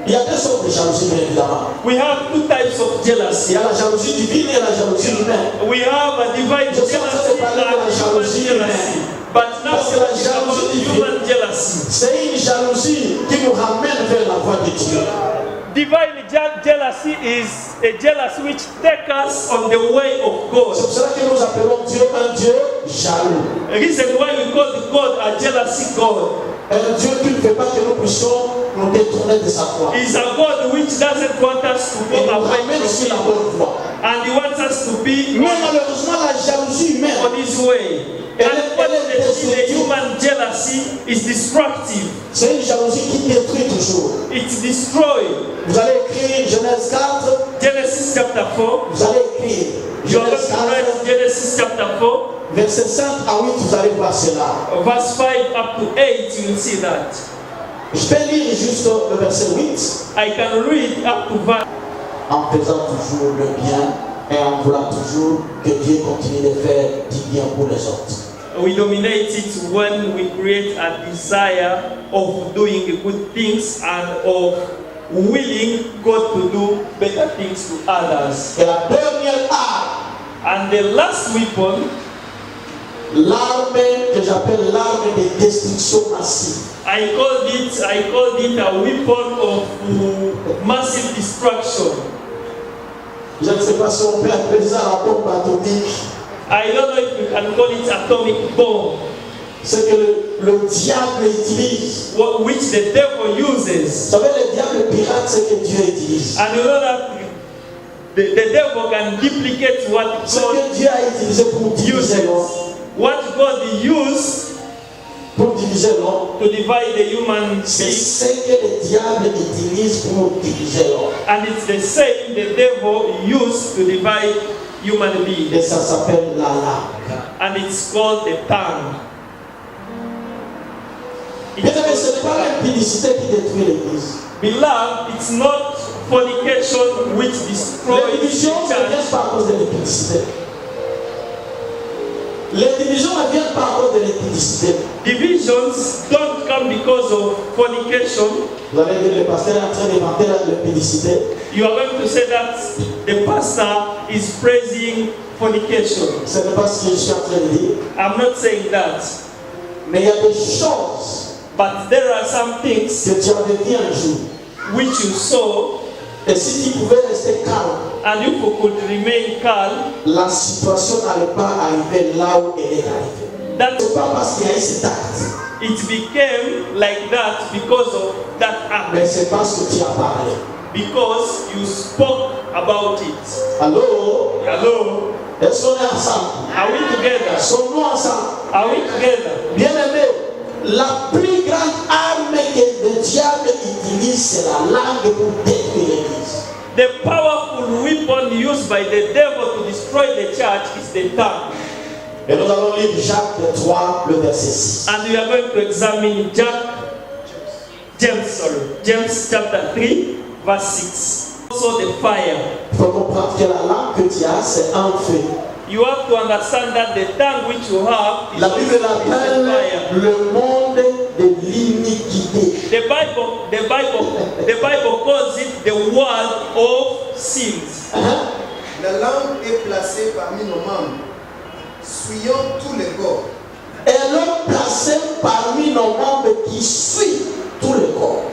Il y a deux sortes de jalousie, bien évidemment. We have two types of Il y jealousy. a la jalousie divine et la jalousie humaine. We have a divine Je suis en train de jealousy parler de la and jalousie human jealousy. But now Parce we're que la talking about jalousie human jealousy. C'est une jalousie qui nous ramène vers la voie de Dieu. Divine jealousy is a jealousy which takes us on the way of C'est God. pour cela que nous appelons Dieu un Dieu jaloux. The reason why we call God a jealousy God Un Dieu qui ne fait pas que nous puissions nous détourner de sa voie. is a God which doesn't want us to Il go nous away ramène from sur la Him. bonne voie. And He wants us to be Mais malheureusement, la jalousie humaine, on His way. Unfortunately, the human jealousy is destructive. c'est une jalousie qui détruit toujours. It's destroyed. Vous allez écrire Genèse 4, Genesis chapter 4. vous allez écrire You are going Genèse to write 4, Genesis chapter 4. Verset 5 à 8, vous allez voir cela. Verse 5 up to 8, you will see that. Je peux lire juste le verset 8. I can read up to verse. En faisant toujours le bien et en voulant toujours que Dieu continue de faire du bien pour les autres. We dominate it when we create a desire of doing good things and of willing God to do better things to others. Et la dernière arme, And the last weapon, l'arme que j'appelle l'arme de destruction massive. I called it a weapon of massive destruction. Je ne sais pas si on peut appeler ça la bombe atomique. I don't know if we can call it atomic bomb, C'est que le diable utilise. which the devil uses. Vous savez, le diable pirate, c'est que Dieu utilise. And you know that the devil can duplicate what Ce God que Dieu a utilisé pour diviser l'homme, uses. What God used pour diviser l'homme, to divide the human c'est being, ce que le diable utilise pour diviser l'homme. and it's the same the devil used to divide human Et beings, ça s'appelle la langue. and it's called the tongue. Bien aimé, ce n'est pas l'impudicité qui détruit l'église. Beloved, it's not fornication which Les destroys the divisions ne viennent church. pas à cause de l'impudicité. Les divisions ne viennent pas à cause de l'impudicité. Divisions don't come because of fornication. Vous allez dire, le pasteur est en train d'inventer l'impudicité. You are going to say that the pastor is praising fornication. Ce n'est pas ce que je suis en train de dire. I'm not saying that. Mais il y a des choses But there are some things que tu avais dit un jour. which you saw, Et si tu pouvais rester calme, and if you could remain calm, la situation n'allait pas arriver là où elle est arrivée. that Ce n'est pas parce qu'il y a eu cet acte, it became like that because of that act, mais c'est parce que tu as parlé. because you spoke about it. Allô? Hello? Est-ce qu'on est ensemble? Are we together? Sommes-nous ensemble? Are we together? Bien aimé, la plus grande arme que le diable utilise, c'est la langue pour détruire l'église. The powerful weapon used by the devil to destroy the church is the tongue. Et nous allons lire Jacques 3, le verset 6. And we are going to examine James chapter 3, verse 6. Also the fire. Il faut comprendre que la langue que tu as, c'est un feu. You have to understand that the tongue which you have is La Bible is l'appelle fire. le monde de l'iniquité. The Bible calls it the world of sins. La langue est placée parmi nos membres, suyant tous les corps. Elle est placée parmi nos membres qui suivent tout le corps.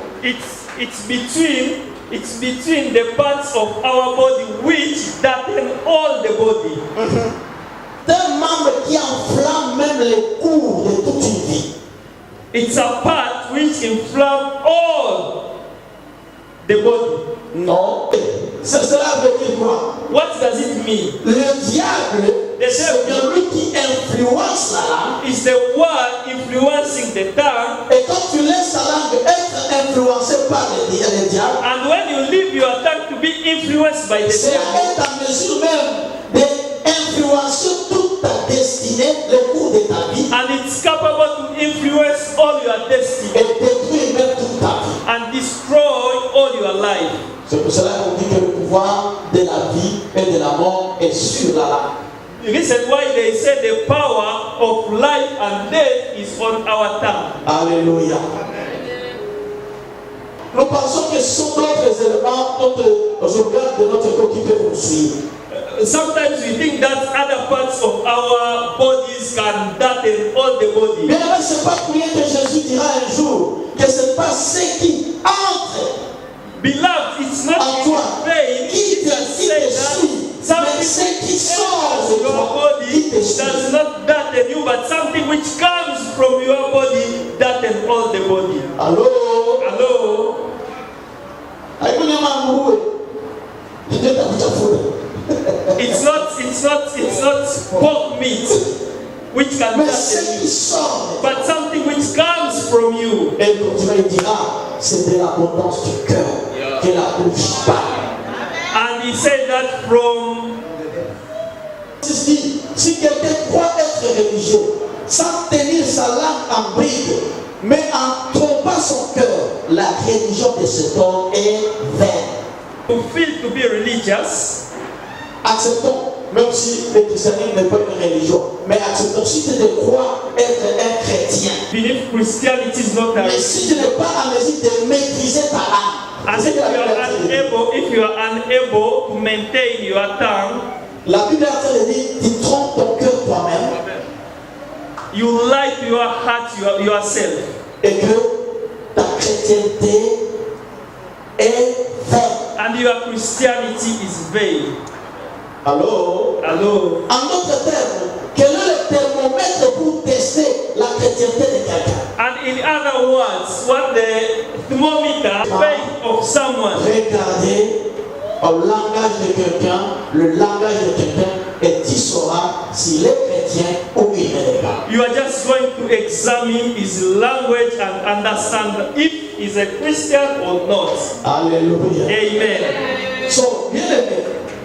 It's between the parts of our body which darken all the body. Un membre qui enflamme même les cours de toute une vie. It's a part which inflames all the body. Non. Cela veut dire quoi? What does it mean? Le diable, c'est celui qui influence la langue. It's the word influencing the tongue. Et quand tu laisses ta langue être influencée par le diable, And when you leave your tongue to be influenced by the c'est devil, à ta mesure même d'influencer toute ta destinée, le cours de ta vie, and it's capable to influence all your destiny et détruire même toute ta vie. and destroy all your life. C'est pour cela qu'on dit que le pouvoir de la vie et de la mort est sur la langue. The reason why they say the power of life and death is on our tongue. Alléluia. Nous pensons que ce sont d'autres éléments, d'autres organes de notre corps qui peuvent nous suivre. Sometimes we think that other parts of our bodies can darken all the body. Bien aimé, ce n'est pas pour rien que Jésus dira un jour que ce n'est pas ce qui entre Beloved, it's not en in toi vain qui if te you say suit, that mais ce qui something sort de enters your toi qui body te suit. does not darken you, but something which comes from your body darken all the body. Allô? Hello? It's not pork meat which can Mais ce darken qui you, sort, but something which comes from you. et continue, il dira, c'est de l'abondance du cœur que la bouche parle. And he said that from Si quelqu'un croit être religieux, sans tenir sa langue en bride, mais en trompant son cœur, la religion de cet homme est vaine. To feel to be religious, Acceptons, même si le christianisme n'est pas une religion, mais acceptons, si tu te crois être un chrétien, even if Christianity is not a mais si tu n'es pas en mesure de maîtriser ta langue, and c'est if que la Bible you are unable to maintain your tongue, La Bible dit, tu trompes ton cœur toi-même you lie to your heart yourself, et que ta chrétienté est vaine. and your Christianity is vain. Alors, Hello. en d'autres termes, quel est le thermomètre pour tester la chrétienté de quelqu'un? And in other words, what the thermometer faith of someone. Regardez au langage de quelqu'un, le langage de quelqu'un, et tu sauras s'il est chrétien ou il ne l'est pas. You are just going to examine his language and understand if he's a Christian or not. Alléluia. Amen. So, bien aimé,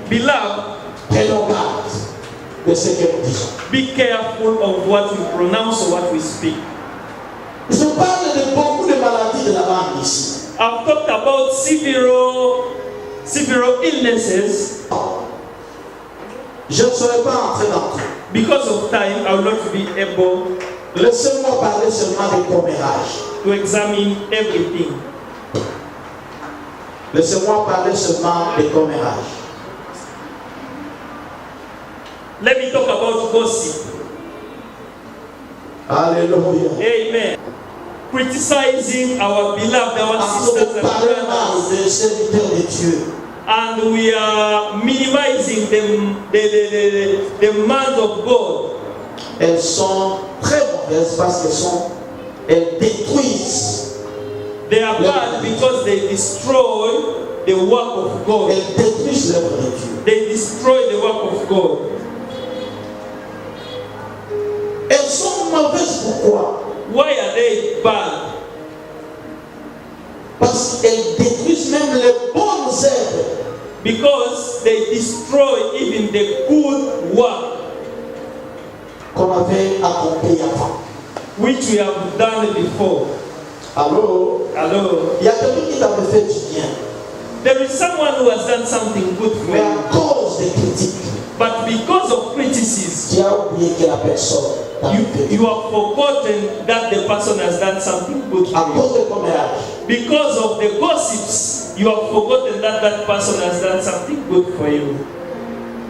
Beloved, prenons garde de ce que nous disons. be careful of what we pronounce or what we speak. Je parle de beaucoup de maladies de la langue ici. I've talked about several illnesses. Je ne serai pas entré dans tout. Because of time, I will not be able Laissez-moi parler seulement des commérages. to examine everything. Laissez-moi parler seulement des commérages. Let me talk about gossip. Alléluia. Amen. Criticizing our beloved, our En sisters train de and parler mal brothers. des serviteurs de Dieu. And we are minimizing the man of God. Elles sont très mauvaises parce elles détruisent. They are bad because they destroy the work of God. Elles détruisent l'œuvre de Dieu. They destroy the work of God. Elles sont mauvaises pourquoi? Why are they bad? Parce qu'elles détruisent même les bonnes œuvres Because they destroy even the good work qu'on avait accompli avant. which we have done before. Alors, Hello. il y a quelqu'un qui t'avait fait du bien, There is someone who has done something good for mais you, à cause des critiques, but because of criticism, tu as oublié que la personne t'a fait du you have forgotten that the person has done something good À for you. cause des commérages. Because of the gossips, you have forgotten that that person has done something good for you.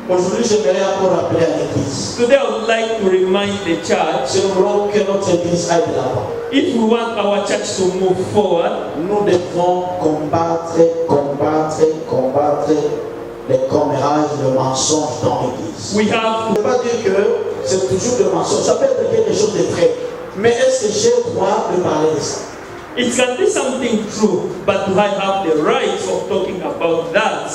Aujourd'hui, j'aimerais encore rappeler à l'église. Today, I would like to remind the church, Si nous voulons que notre église aille de l'avant, if we want our church to move forward, nous devons combattre les commérages, le mensonge dans l'église. we have Je ne veux pas dire que c'est toujours le mensonge, ça peut être quelque chose de vrai. Mais est-ce que j'ai le droit de parler de ça? it can be something true, but do I have the right of talking about that?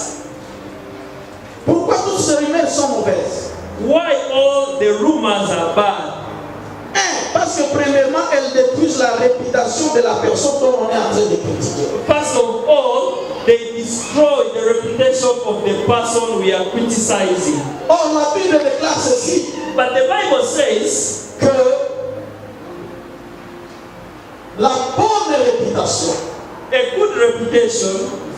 Pourquoi toutes ces rumeurs sont mauvaises? Why all the rumors are bad? Parce que premièrement, elles détruisent la réputation de la personne dont on est en train de critiquer. First of all, they destroy the reputation of the person we are criticizing. Or, la Bible déclare ceci, But the Bible says que la bonne réputation a good reputation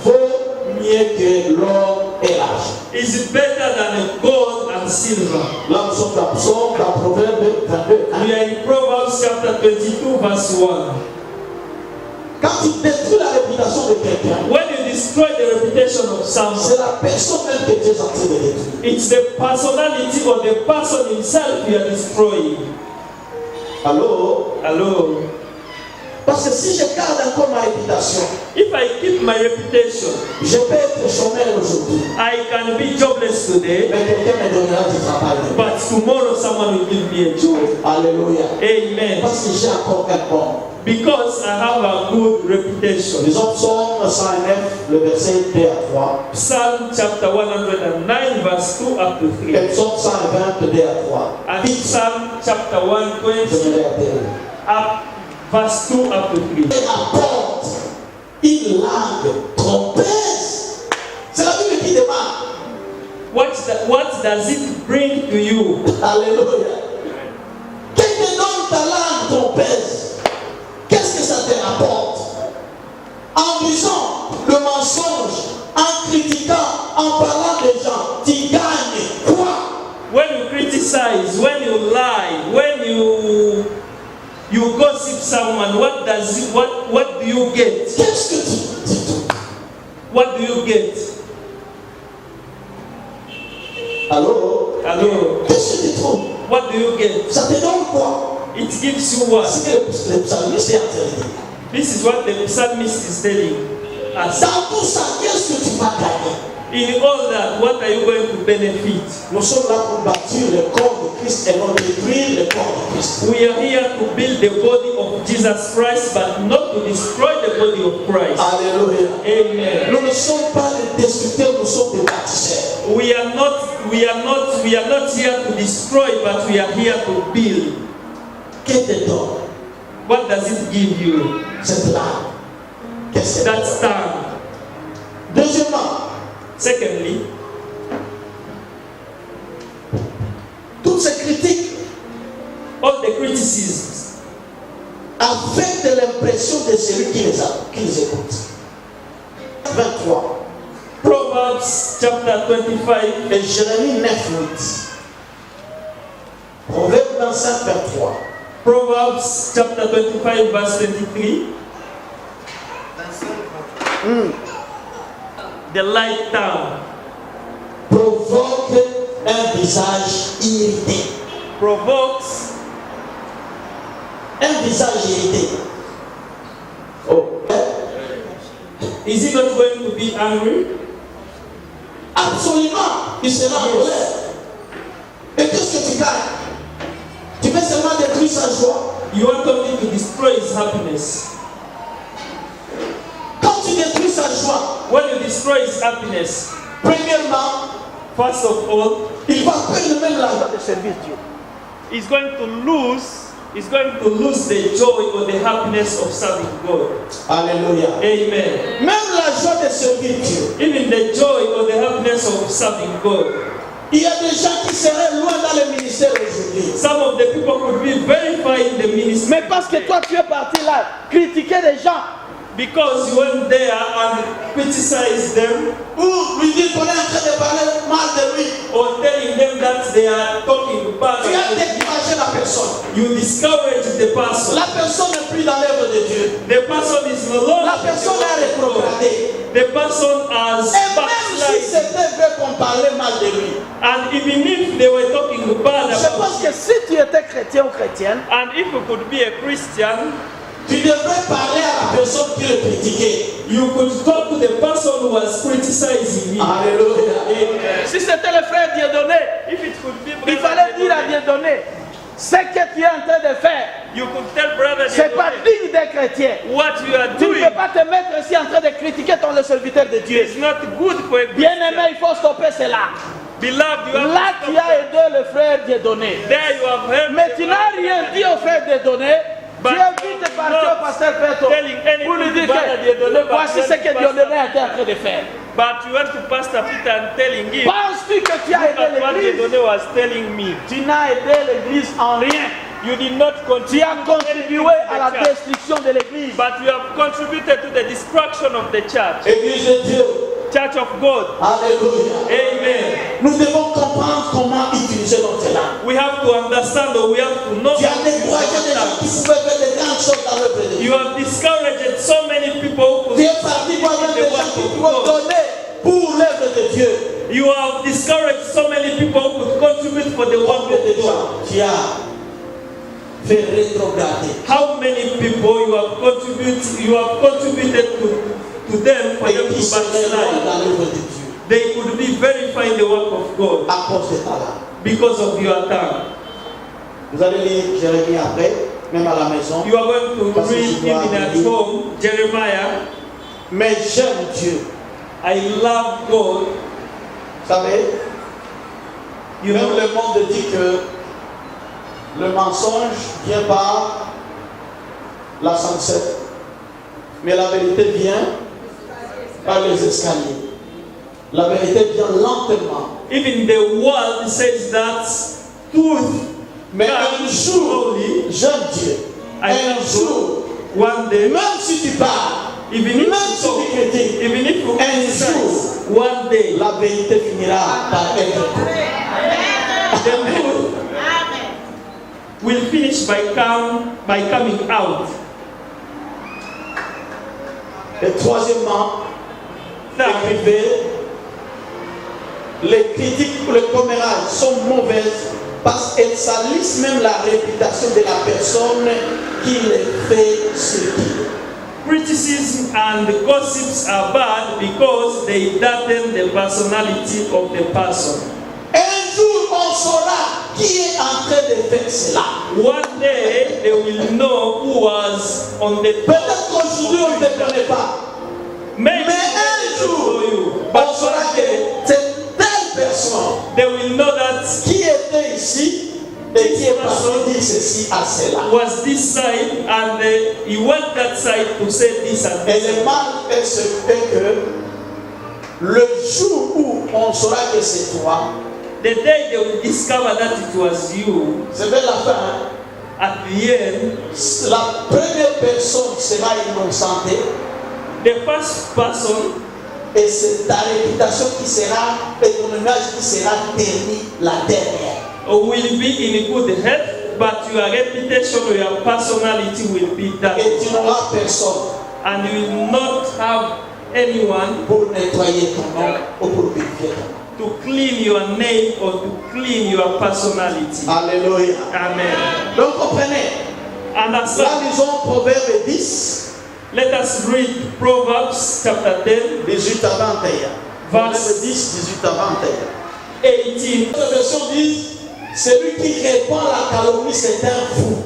vaut mieux que l'or et l'argent. is better than gold and silver. Là, nous sommes dans Proverbe 22. We are in Proverbs chapter 22, verse 1. Quand tu détruis la réputation de quelqu'un, When you destroy the reputation of someone, c'est la personne même que tu es en train de détruire. it's the personality or the person himself you are destroying. Alors, Hello. parce que si je garde encore ma réputation, If I keep my reputation, je peux être chômeur aujourd'hui, I can be jobless today, mais quelqu'un me donnera du travail. but tomorrow someone will give me a job. Alléluia. Amen. Parce que j'ai encore un bon. Because I have a good reputation. Disons Psaume 109, le verset 2 à 3. Psalm chapter 109, verse 2 up to 3. Et Psaume 120, 2 à 3. And Psalm chapter 120, Je vais l'aider. up, verse 2 up to 3. Et apporte une langue trompeuse. C'est la Bible qui demande. What does it bring to you? Alléluia. en parlant des gens, tu gagnes quoi? When you criticize, when you lie, when you gossip someone, what do you get? Qu'est-ce que tu trouves? What do you get? Alors, Hello. qu'est-ce que tu trouves? What do you get? Ça te donne quoi? It gives you what? C'est que le psalmiste est en train de dire. This is what the psalmist is telling us. Dans tout ça, qu'est-ce que tu vas gagner? In all that, what are you going to benefit? Nous sommes là pour bâtir le corps de Christ et non détruire le corps de Christ. We are here to build the body of Jesus Christ, but not to destroy the body of Christ. Alléluia. Amen. Nous ne sommes pas des destructeurs, nous sommes des bâtisseurs. We are not here to destroy, but we are here to build. Qu'est-ce que te donne What does it give you? cette larme? Qu'est-ce que That stand. Deuxièmement, Secondly, toutes ces critiques all the criticisms affectent l'impression de celui qui les écoute. 23. Proverbs chapter 25 Et Jérémie 9:8. Proverbe 25, 23. Proverbs chapter 25 verse 23. The light town Provoque un visage irrité. provokes Un visage irrité. Oh. Is he not going to be angry? Absolument. Il sera en colère. Et qu'est-ce que tu gagnes? Tu veux seulement détruire sa joie. You want only to destroy his happiness. Quand tu détruis sa joie, When you destroy his happiness, premièrement, first of all, il va perdre même l'argent de servir Dieu. he's going to lose the joy or the happiness of serving God. Alléluia. Amen. Même la joie de servir Dieu. Even the joy or the happiness of serving God. Il y a des gens qui seraient loin dans le ministère aujourd'hui. Some of the people could be very far in the ministry. Mais parce que toi tu es parti là, critiquer les gens. Because you went there and criticized them, Ou lui dire qu'on est en train de parler mal de lui. or telling them that they are talking bad Tu as about him, découragé la personne. you discourage the person. La personne n'est plus dans l'œuvre de Dieu. The person is no longer. La personne est rétrogradée. The person has Et même si backslided. c'était vrai qu'on parlait mal de lui, And even if they were talking bad Je about pense him, que si tu étais chrétien ou chrétienne, and if you could be a Christian, tu devrais parler à la personne qui le critiquait. you could talk to the person who was criticizing him. Alléluia. si c'était le frère Dieudonné, If it could be il fallait dire à Dieudonné, ce que tu es en train de faire, you could tell brother c'est pas Dieudonné, digne des chrétiens. what you are Tu ne doing peux pas te mettre ici en train de critiquer le serviteur de Dieu. is not good for a Bien-aimé, il faut stopper cela. Beloved, you have Là, to tu stop as that. aidé le frère Dieudonné. There you have helped Mais the tu n'as rien dit au frère Dieudonné. Tu as vite parti au pasteur Peto telling anything pour lui dire to Brother Dieudonné, que voici ce que Dieudonné était en train de faire. But you went to Pastor Peter and telling him, Penses-tu que tu as look at aidé what l'église? Dieudonné was telling me. Tu n'as aidé l'église en rien. You did not Tu contribute as contribué à la destruction de l'église. but you have contributed to the destruction of the church. Église de Dieu. Church of God. Alléluia. Amen. Nous devons comprendre comment utiliser notre langue. We have to understand, or we have to know Tu as how to use découragé our des gens qui tongues. pouvaient faire de grandes choses dans l'œuvre de Dieu. You have discouraged so many people who Tu es parti voir même des the gens work qui of pouvaient God. donner pour l'œuvre de Dieu. You have discouraged so many people who could contribute for the work Combien of de God. gens tu as fait rétrograder? How many people you have contributed to them for them Et to qui seraient loin backslide? dans l'œuvre de Dieu They could be very fine the work of God à cause de ta langue. because of your tongue. Vous allez lire Jérémie après, même à la maison. You are going to Parce que read tu dois even at lire. home Jeremiah. Mais j'aime Dieu. I love God. Vous savez, You même know, le monde dit que le mensonge vient par la sunset. Mais la vérité vient par les escaliers. La vérité vient lentement. even the world says that truth Mais un comes jour, slowly. j'aime Dieu. I Un love jour, God. One day, même si tu parles, even if même you si talk, tu critiques, even if you un criticize, jour, one day la vérité finira par être connue. the truth will finish by coming out. Et troisièmement, Thirdly, écrivez, les critiques ou les commérages sont mauvaises parce qu'elles salissent même la réputation de la personne qui les fait subir. criticism and gossips are bad because they darken the personality of the person. Un jour, on saura qui est en train de faire cela. One day they will know who was on the Peut-être qu'aujourd'hui, on ne le connaît pas. Maybe Mais un jour, you, on but saura one que day c'est telle personne they will know that qui était ici et qui est passé dire ceci à cela. was this side and he went that side to say this and Et this. le mal est ce fait que le jour où on saura que c'est toi, The day they will discover that it was you, c'est vers la fin. at the end, La première personne sera innocentée the first person et c'est ta réputation qui sera, et ton image qui sera ternie la dernière. will be in good health, but your reputation or your personality will be that. Et tu n'auras personne And you will not have anyone pour nettoyer ton nom ou pour purifier ton nom. to clean your name or to clean your personality. Alléluia. Amen. Donc comprenez, là Understand? lisons Proverbe 10, Let us read Proverbs chapter 10, 18 à 21. Proverbe 10, 18 à 21. 18. La version dit, celui qui répand la calomnie, c'est un fou.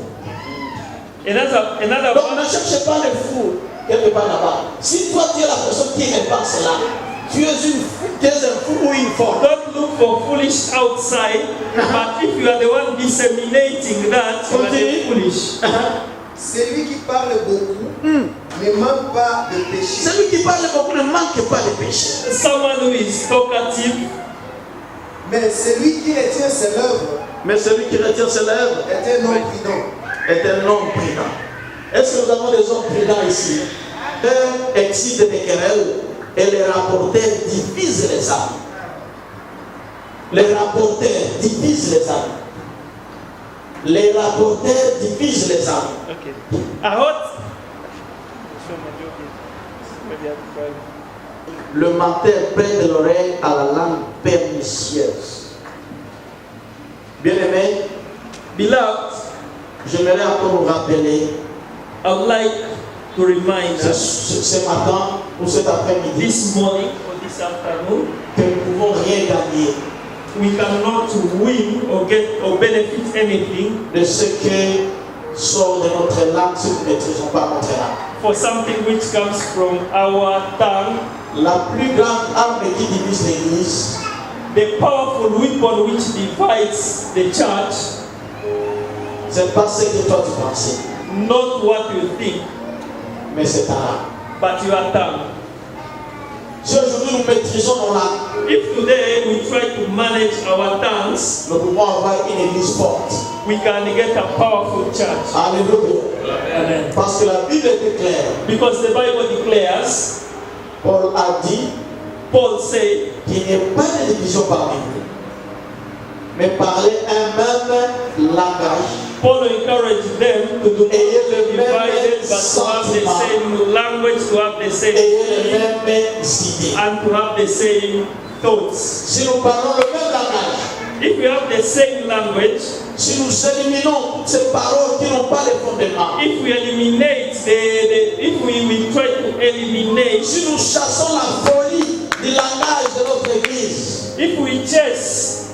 Another Donc ne one. cherchez pas le fou quelque part là-bas. Si toi tu es la personne qui répand cela, tu es un fou ou une folle. Don't look for foolish outside, but if you are the one disseminating that, you are the foolish. Celui qui parle beaucoup ne manque pas de péché. Celui qui parle beaucoup ne manque pas de péché. Someone who is talkative, Mais celui qui retient ses lèvres Mais celui qui retient ses lèvres est un homme prudent. est un homme prudent. Est-ce que nous avons des hommes prudents ici? Eux excitent des querelles et les rapporteurs divisent les âmes. Les rapporteurs divisent les âmes. Les rapporteurs divisent les âmes. okay. I heard. Le menteur prête l'oreille à la langue pernicieuse. Bien-aimés, Beloved, j'aimerais encore nous rappeler I would like to remind us ce matin ou cet après-midi this morning or this afternoon, que nous ne pouvons rien gagner we cannot win or get or benefit anything de ce qui sort de notre langue si nous ne maîtrisons pas notre langue. for something which comes from our tongue. La plus grande arme qui divise l'Église, The powerful weapon which divides the church, c'est pas ce que toi tu pensais, not what you think, mais c'est ta langue. but your tongue. Si aujourd'hui nous maîtrisons nos langues, If today we try to manage our tongues, nous pouvons avoir une Église forte. we can get a powerful church. Alléluia. Amen. Parce que la Bible est claire. Because the Bible declares, Paul a dit Paul said, qu'il n'y ait pas de division parmi vous, mais parler un même langage. Paul encouraged them to do not Ayez le be même divided, but to have the sentiment. same language, to have the same Ayez les feeling, mêmes idées. and to have the same thoughts. Si nous parlons le même langage, If we have the same language, si nous éliminons toutes ces paroles qui n'ont pas de fondement, if we eliminate if we try to eliminate, si nous chassons la folie du langage de notre Église, if we chase,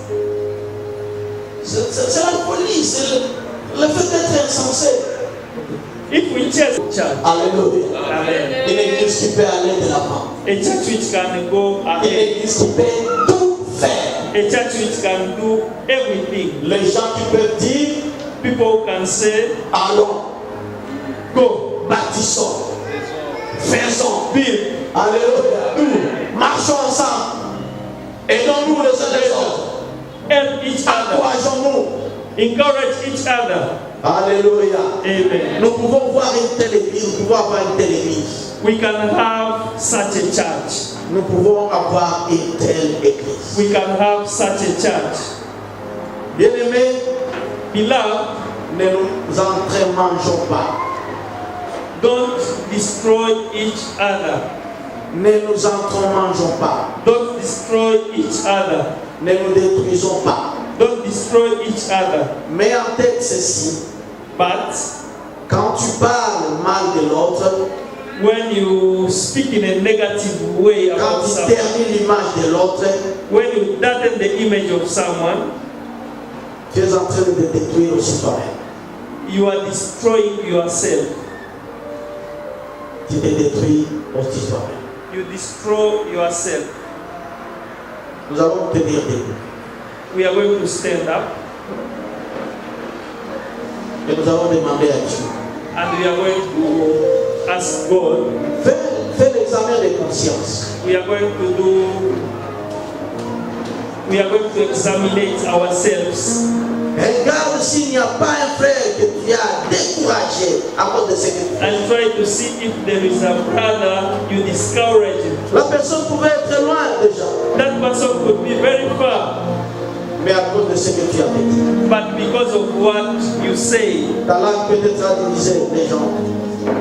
c'est la folie, c'est le fait d'être insensé. if we chase church, Alléluia. amen. Une Église qui peut aller de l'avant. A church which can go Une ahead, Église qui peut tout faire. a church which can do everything. Les gens qui peuvent dire, People can say, allons, go, bâtissons, faisons, build, alléluia, nous marchons ensemble, aidons-nous les uns les autres, help each other, encourageons-nous, encourage each other. alléluia. Amen. Nous pouvons voir une telle église, nous pouvons avoir une telle église. We can have such a church. nous pouvons avoir une telle église. we can have such a church. Bien-aimés, Beloved, ne nous entremangeons pas. don't destroy each other. Ne nous entremangeons pas. Don't destroy each other. Ne nous détruisons pas. Don't destroy each other. Mets en tête ceci. But Quand tu parles mal de l'autre, when you speak in a negative way quand about tu someone, ternis l'image de l'autre, when you darken the image of someone, tu es en train de te détruire aussi toi-même. you are destroying yourself. Tu te détruis aussi toi-même. You destroy yourself. Nous allons tenir debout. We are going to stand up Et nous allons demander à Dieu. and we are going to ask God. Fais l'examen de conscience. We are going to examine ourselves. Regarde s'il n'y a pas un frère que tu as découragé à cause de ce que tu fais. And try to see if there is a brother you discourage. La personne pouvait être loin déjà, That person could be very far, mais à cause de ce que tu as dit. but because of what you say, Ta langue peut-être a divisé les gens.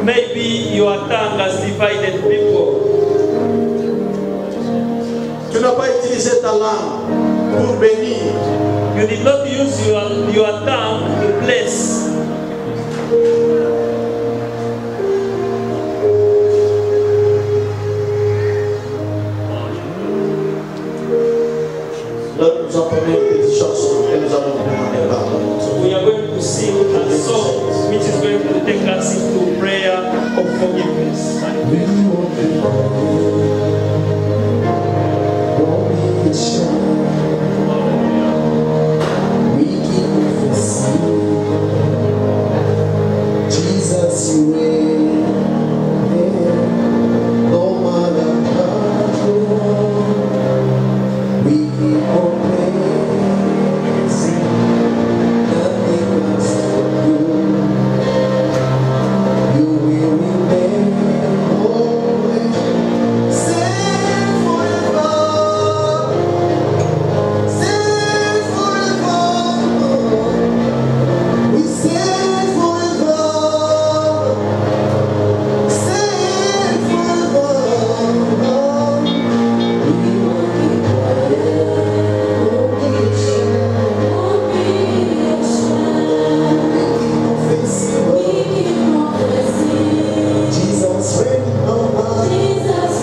maybe your tongue has divided people. Tu n'as pas utilisé ta langue pour bénir. You did not use your tongue to bless. Là, nous entendons une petite chanson et nous allons demander pardon. We are going to sing a song which is going to take us into prayer of forgiveness. Jesus, you reign, no matter how we keep on praising, nothing lasts for you. You will remain always, sing forever, sing forever. We sing forever, sing forever. We will keep quiet, we keep confessing, Jesus reign over, Jesus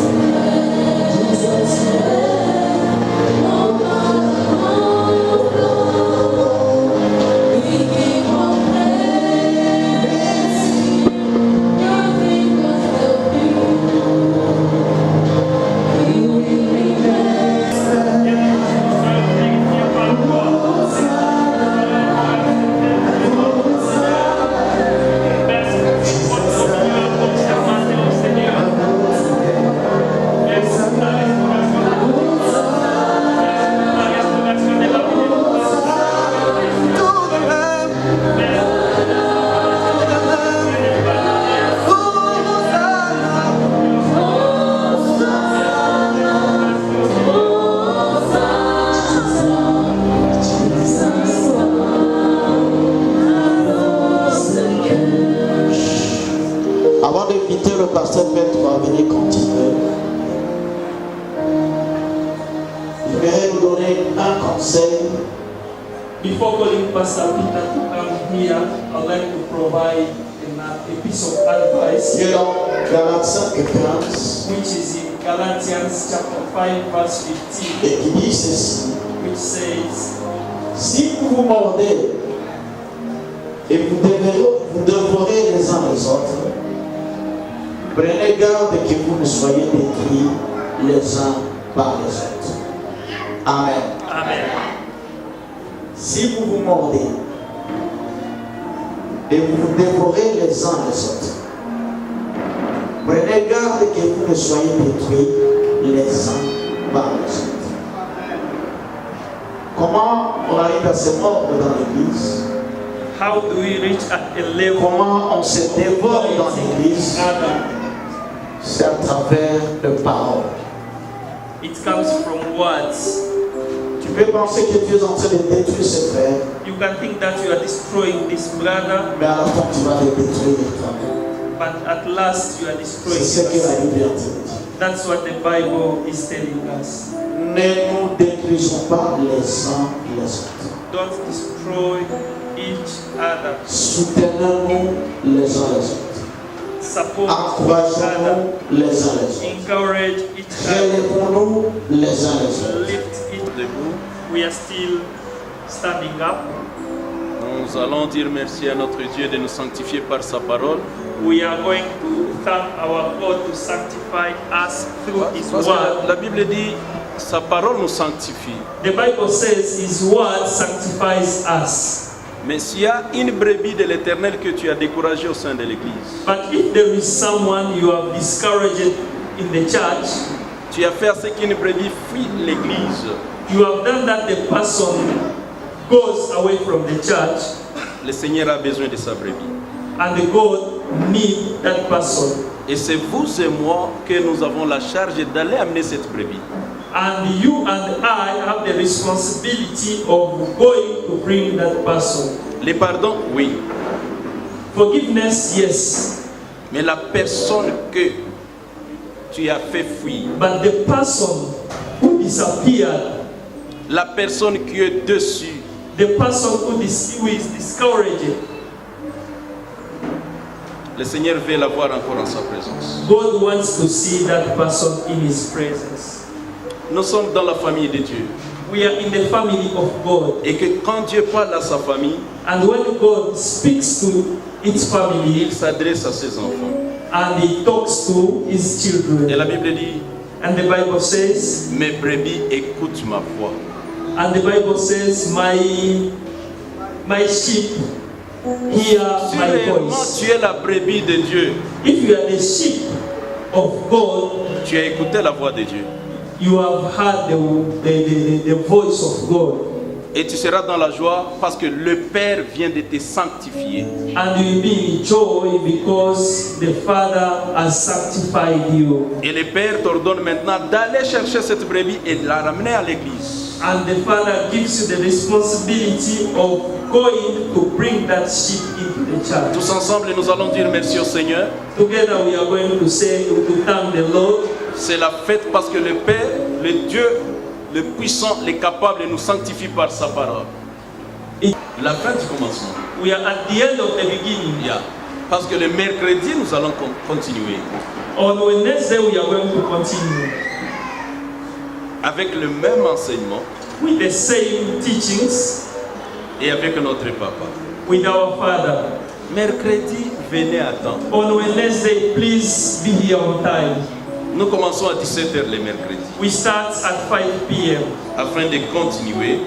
Avant d'inviter le pasteur Petre à venir continuer, je vais vous donner un conseil. Before calling Pastor Peter to come here, I'd like to provide a piece of advice, Qui est dans Galates 5 et 15, which is in Galatians chapter 5, verse 15, et qui dit ceci. which says, Si vous vous mordez et vous dévorez les uns les autres, prenez garde que vous ne soyez détruits les uns par les autres. Amen. Amen. Si vous vous mordez et vous dévorez les uns les autres, prenez garde que vous ne soyez détruits les uns par les autres. Comment on arrive à se mordre dans l'église? How do we reach at a level Comment on se dévore dans l'église? other? C'est à travers de paroles. It comes from words. Tu peux penser que Dieu est en train de détruire ses frères, You can think that you are destroying this brother, mais à la fin, tu vas les détruire toi-même. but at last you are destroying C'est ce que la yourself. Bible est en train de dire. That's what the Bible is telling us. Ne nous détruisons pas les uns les autres. Don't destroy each other. Soutenons-nous les uns les autres. Support each other. Encourageons-nous les uns les autres. Encourage each other. Relèvons-nous les uns les autres. Lift it. Debout. We are still standing up. Nous allons dire merci à notre Dieu de nous sanctifier par sa parole. We are going to thank our God to sanctify us through His Parce word. que la Bible dit, sa parole nous sanctifie. The Bible says His word sanctifies us. Mais s'il y a une brebis de l'Éternel que tu as découragée au sein de l'Église, But if there is someone you have discouraged in the church, tu as fait à ce qu'une brebis fuit l'Église, you have done that the person goes away from the church, le Seigneur a besoin de sa brebis. and the God need that person. Et c'est vous et moi que nous avons la charge d'aller amener cette brebis. And you and I have the responsibility of going to bring that person. Les pardons, oui. Forgiveness, yes. Mais la personne que tu as fait fuir, But the person who disappeared, la personne qui est dessus, the person who is discouraged, le Seigneur veut la voir encore en sa présence. God wants to see that person in His presence. Nous sommes dans la famille de Dieu. We are in the family of God. Et que quand Dieu parle à sa famille, And when God speaks to its family il s'adresse à ses enfants. and He talks to His Et children, la Bible dit, and the Bible says, mes brebis écoutent ma voix. and the Bible says, my sheep hear Si my réellement voice. tu es la brebis de Dieu, If you are the sheep of God, tu as écouté la voix de Dieu. you have heard the voice of God, Et tu seras dans la joie parce que le Père vient de te sanctifier. and you will be in joy because the Father has sanctified you. Et le Père t'ordonne maintenant d'aller chercher cette brebis et de la ramener à l'église. And the Father gives you the responsibility of going to bring that sheep into the church. Tous ensemble, nous allons dire merci au Seigneur. Together we are going to say, to thank the Lord. C'est la fête parce que le Père, le Dieu, le puissant, le capable nous sanctifie par sa parole. La fin du commencement. We are at the end of the beginning. Yeah. Parce que le mercredi, nous allons continuer On Wednesday we are going to continue avec le même enseignement with the same teachings et avec notre papa. with our Father. Mercredi, venez à temps. On Wednesday, please be here on time. Nous commençons à 17h le mercredi We start at 5 p.m. afin de continuer.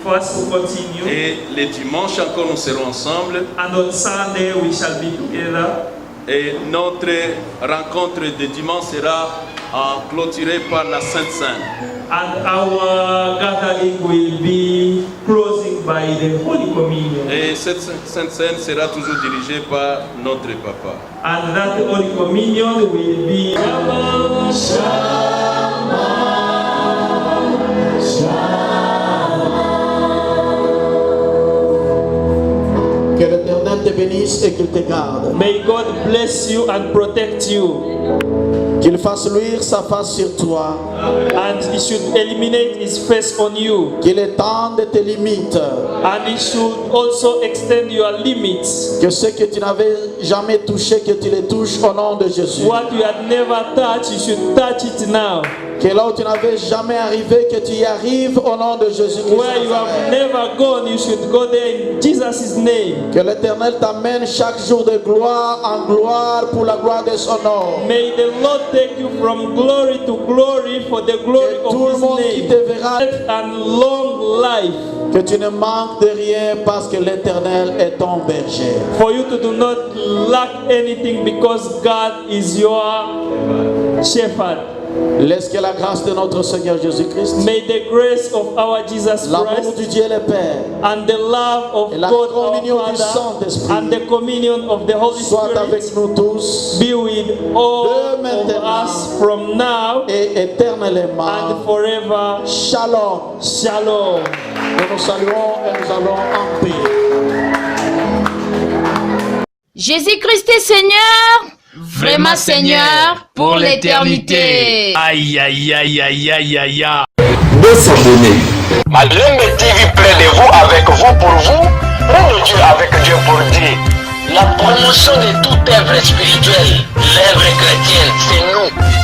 for us to continue. Et les dimanches encore, nous serons ensemble. And on Sunday we shall be together. Et notre rencontre de dimanche sera clôturée par la Sainte Seine. And our gathering will be closing by the Holy Communion. Et cette Sainte Seine sera toujours dirigée par notre papa. And that Holy Communion will be Que l'Éternel te bénisse et qu'il te garde. May God bless you and protect you. Qu'il fasse luire sa face sur toi. And He should eliminate His face on you. Qu'il étende tes limites. And He should also extend your limits. Que ce que tu n'avais jamais touché, que tu les touches au nom de Jésus. What you had never touched, you should touch it now. Que là où tu n'avais jamais arrivé, que tu y arrives au nom de Jésus. Where you have never gone, you should go there in Jesus' name. Que l'Éternel t'amène chaque jour de gloire en gloire pour la gloire de son nom. May the Lord take you from glory to glory for the glory Que tout le of monde His qui name. te verra, And long life. que tu ne manques de rien parce que l'Éternel est ton berger. For you to do not lack anything because God is your shepherd. Laisse que la grâce de notre Seigneur Jésus-Christ, may the grace of our Jesus l'amour Christ, du Dieu le Père, and the love of et la God communion our du Father, Saint-Esprit and the communion of the Holy soit avec Spirit nous tous be with all de of maintenant us from now et éternellement. and forever. Shalom. Shalom. Nous nous saluons et nous allons en paix. Jésus-Christ est Seigneur, vraiment Seigneur pour l'éternité. Aïe, aïe, aïe, aïe, aïe, aïe, aïe. Malembe TV près de vous, avec vous, pour vous, près de Dieu, avec Dieu, pour Dieu. La promotion de toute œuvre spirituelle, l'œuvre chrétienne, c'est nous.